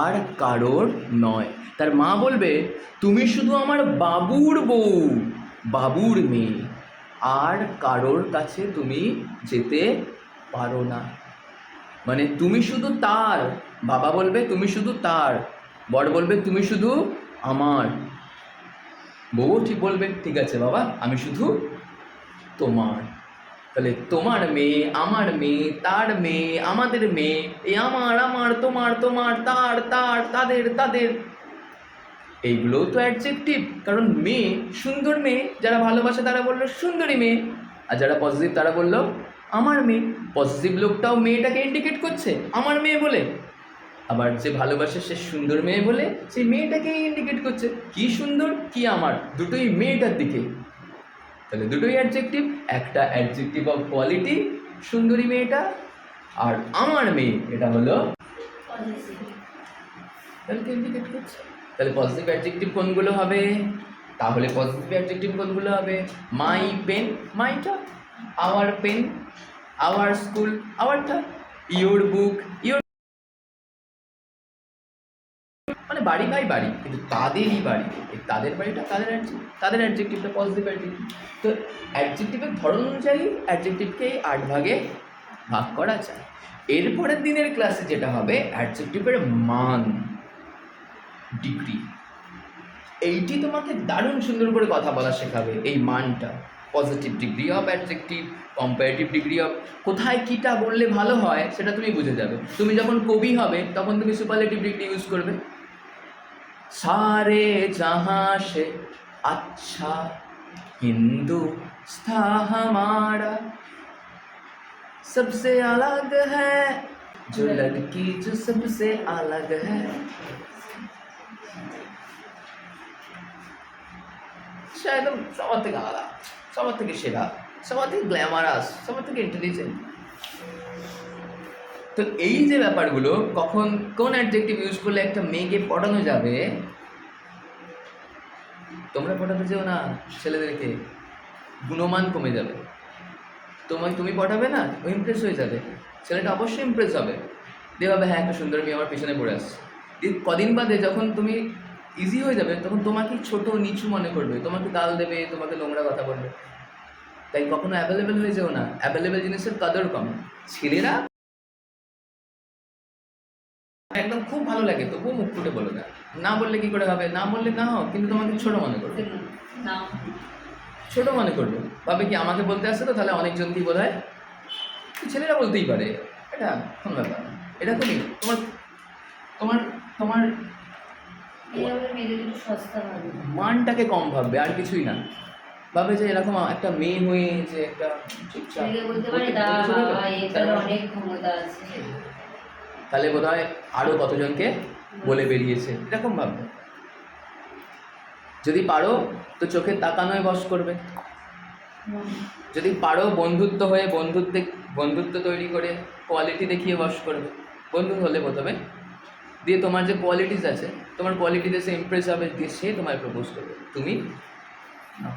আর কারোর নয়। তার মা বলবে তুমি শুধু আমার বাবুর বউ, বাবুর মেয়ে, আর কারোর কাছে তুমি যেতে পারো না। মানে তুমি শুধু তার। বাবা বলবে তুমি শুধু তার, বর বলবে তুমি শুধু আমার, বউ ঠিক বলবে ঠিক আছে বাবা আমি শুধু তোমার। তাহলে তোমার মেয়ে, আমার মেয়ে, তার মেয়ে, আমাদের মেয়ে, এই আমার আমার, তোমার তোমার, তার তার, তাদের তাদের, এইগুলোও তো অ্যাডজেক্টিভ। কারণ মেয়ে, সুন্দর মেয়ে, যারা ভালোবাসে তারা বললো সুন্দরী মেয়ে, আর যারা পজিটিভ তারা বললো আমার মেয়ে। পজিটিভ লোকটাও মেয়েটাকে ইন্ডিকেট করছে আমার মেয়ে বলে, আবার যে ভালোবাসে সে সুন্দর মেয়ে বলে সেই মেয়েটাকেই ইন্ডিকেট করছে কি সুন্দর কি আমার, দুটোই মেয়েটার দিকে। তাহলে দুটোই অ্যাডজেক্টিভ, একটা অ্যাডজেক্টিভ অফ কোয়ালিটি সুন্দরী মেয়েটা, আর আমার মেয়ে এটা হলো তাহলে ইন্ডিকেট করছে। তাহলে পজিটিভ অ্যাডজেক্টিভ কোনগুলো হবে? তাহলে পজিটিভ অ্যাডজেক্টিভ কোনগুলো হবে? মাই পেন, মাইটা, আওয়ার পেন, আওয়ার স্কুল, আওয়ারটা, ইয়োর বুক, ইয়োর, মানে বাড়ি ভাই বাড়ি, কিন্তু তাদেরই বাড়ি, তাদের বাড়িটা তাদের তাদের অ্যাডজেক্টিভটা পজিটিভ অ্যাডজেক্টিভ। তো অ্যাডজেক্টিভের ধরন অনুযায়ী অ্যাডজেক্টিভকে 8 ভাগে ভাগ করা যায়। এরপরের দিনের ক্লাসে যেটা হবে অ্যাডজেক্টিভের মান, ডিগ্রি, এইটি তোমাকে দারুণ সুন্দর করে কথা বলা শেখাবে। এই মানটা, positive degree of adjective, comparative degree of, কোথায় কীটা বললে ভালো হয় সেটা তুমি বুঝে যাবে। তুমি যখন কবি হবে তখন তুমি সুপারলেটিভ ডিগ্রি ইউজ করবে। सारे जहां से अच्छा हिंदुस्तान हमारा, सबसे अलग है जो लड़की जो सबसे अलग है, शायद সবার থেকে আলাদা, সবার থেকে সেরা, সবার থেকে গ্ল্যামারাস, সবার থেকে ইন্টেলিজেন্ট। তো এই যে ব্যাপারগুলো কখন কোন অ্যাডজেক্টিভ ইউজ করলে একটা মেয়েকে পটানো যাবে, তোমরা পটাতে যেও না ছেলেদেরকে, গুণমান কমে যাবে। তুমি পটাবে না, ও ইমপ্রেস হয়ে যাবে, ছেলেটা অবশ্যই ইমপ্রেস হবে, দিয়ে ভাবে হ্যাঁ একটা সুন্দর মেয়ে আমার পিছনে পড়ে আসছে। কদিন বাদে যখন তুমি ইজি হয়ে যাবে তখন তোমাকে ছোট নিচু মনে করবে, তোমাকে গাল দেবে, তোমাকে নোংরা কথা বলবে। তাই কখনো অ্যাভেলেবেল হয়ে যেও না, অ্যাভেলেবেল জিনিসের কদর কম। ছেলেরা একদম খুব ভালো লাগে তবুও মুখ ফুটে বলো না, না বললে কি করে হবে, না বললে না হোক, কিন্তু তোমাকে ছোট মনে করবে, ছোট মনে করবে, ভাবে কি আমাকে বলতে আসছে তো তাহলে অনেকজনকেই বোধ হয়, ছেলেরা বলতেই পারে, এটা কোনো ব্যাপার না। এটা তুমি তোমার তোমার তোমার মানটাকে কম ভাববে, আর কিছুই না। ভাবে যে এরকম একটা মেয়ে হয়ে যে একটা চুপচাপ তাহলে বোধ হয় আরও কতজনকে বলে বেরিয়েছে, এরকম ভাববে। যদি পারো তো চোখের তাকানোয় বশ করবে, যদি পারো বন্ধুত্ব হয়ে বন্ধুত্ব তৈরি করে কোয়ালিটি দেখিয়ে বশ করবে। বন্ধু হলে প্রথমে, দিয়ে তোমার যে কোয়ালিটিস আছে তোমার কোয়ালিটিতে সে ইমপ্রেস হবে, দিয়ে সে তোমায় প্রপোজ করবে, তুমি না।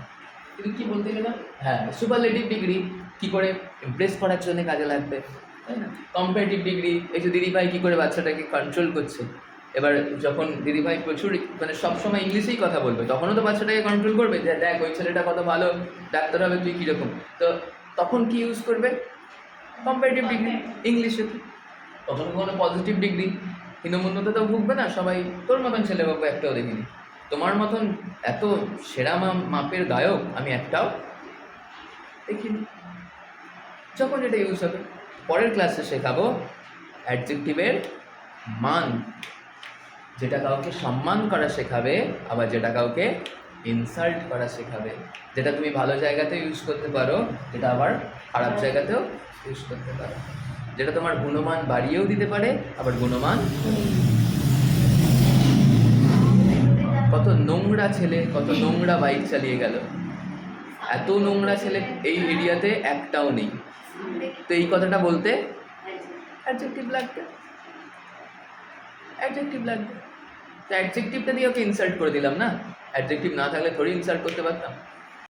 কিন্তু কী বলতে গেলাম, হ্যাঁ সুপারলেটিভ ডিগ্রি কী করে ইমপ্রেস করার জন্য কাজে লাগবে, তাই না? কম্পারেটিভ ডিগ্রি, এই যে দিদিভাই কী করে বাচ্চাটাকে কন্ট্রোল করছে, এবার যখন দিদিভাই প্রচুর মানে সবসময় ইংলিশেই কথা বলবে তখনও তো বাচ্চাটাকে কন্ট্রোল করবে, যে দেখ ওই ছেলেটা কত ভালো ডাক্তার হবে, তুই কীরকম, তো তখন কি ইউজ করবে? কম্পারেটিভ ডিগ্রি ইংলিশে। তখন কোনো পজিটিভ ডিগ্রি, হীনমন্যতে তো ভুগবে না সবাই, তোর মতন ছেলে বাবু একটাও দেখিনি, তোমার মতন এত সেরা মাপের গায়ক আমি একটাও দেখিনি। যখন এটা ইউজ হবে, পরের ক্লাসে শেখাবো অ্যাডজেক্টিভের মান, যেটা কাউকে সম্মান করা শেখাবে, আবার যেটা কাউকে ইনসাল্ট করা শেখাবে। যেটা তুমি ভালো জায়গাতে ইউজ করতে পারো, যেটা আবার খারাপ জায়গাতেও ইউজ করতে পারো, যেটা তোমার গুণমান বাড়িয়েও দিতে পারে, আবার গুণমান। কত নোংরা ছেলে কত নোংরা বাইক চালিয়ে গেল, এত নোংরা ছেলে এই এরিয়াতে একটাও নেই। তো এই কথাটা বলতে অ্যাডজেক্টিভ লাগবে, অ্যাডজেক্টিভ লাগবে। তো অ্যাডজেক্টিভটা দিয়ে ওকে ইনসাল্ট করে দিলাম না, অ্যাডজেক্টিভ না থাকলে থোড়ি ইনসাল্ট করতে পারতাম।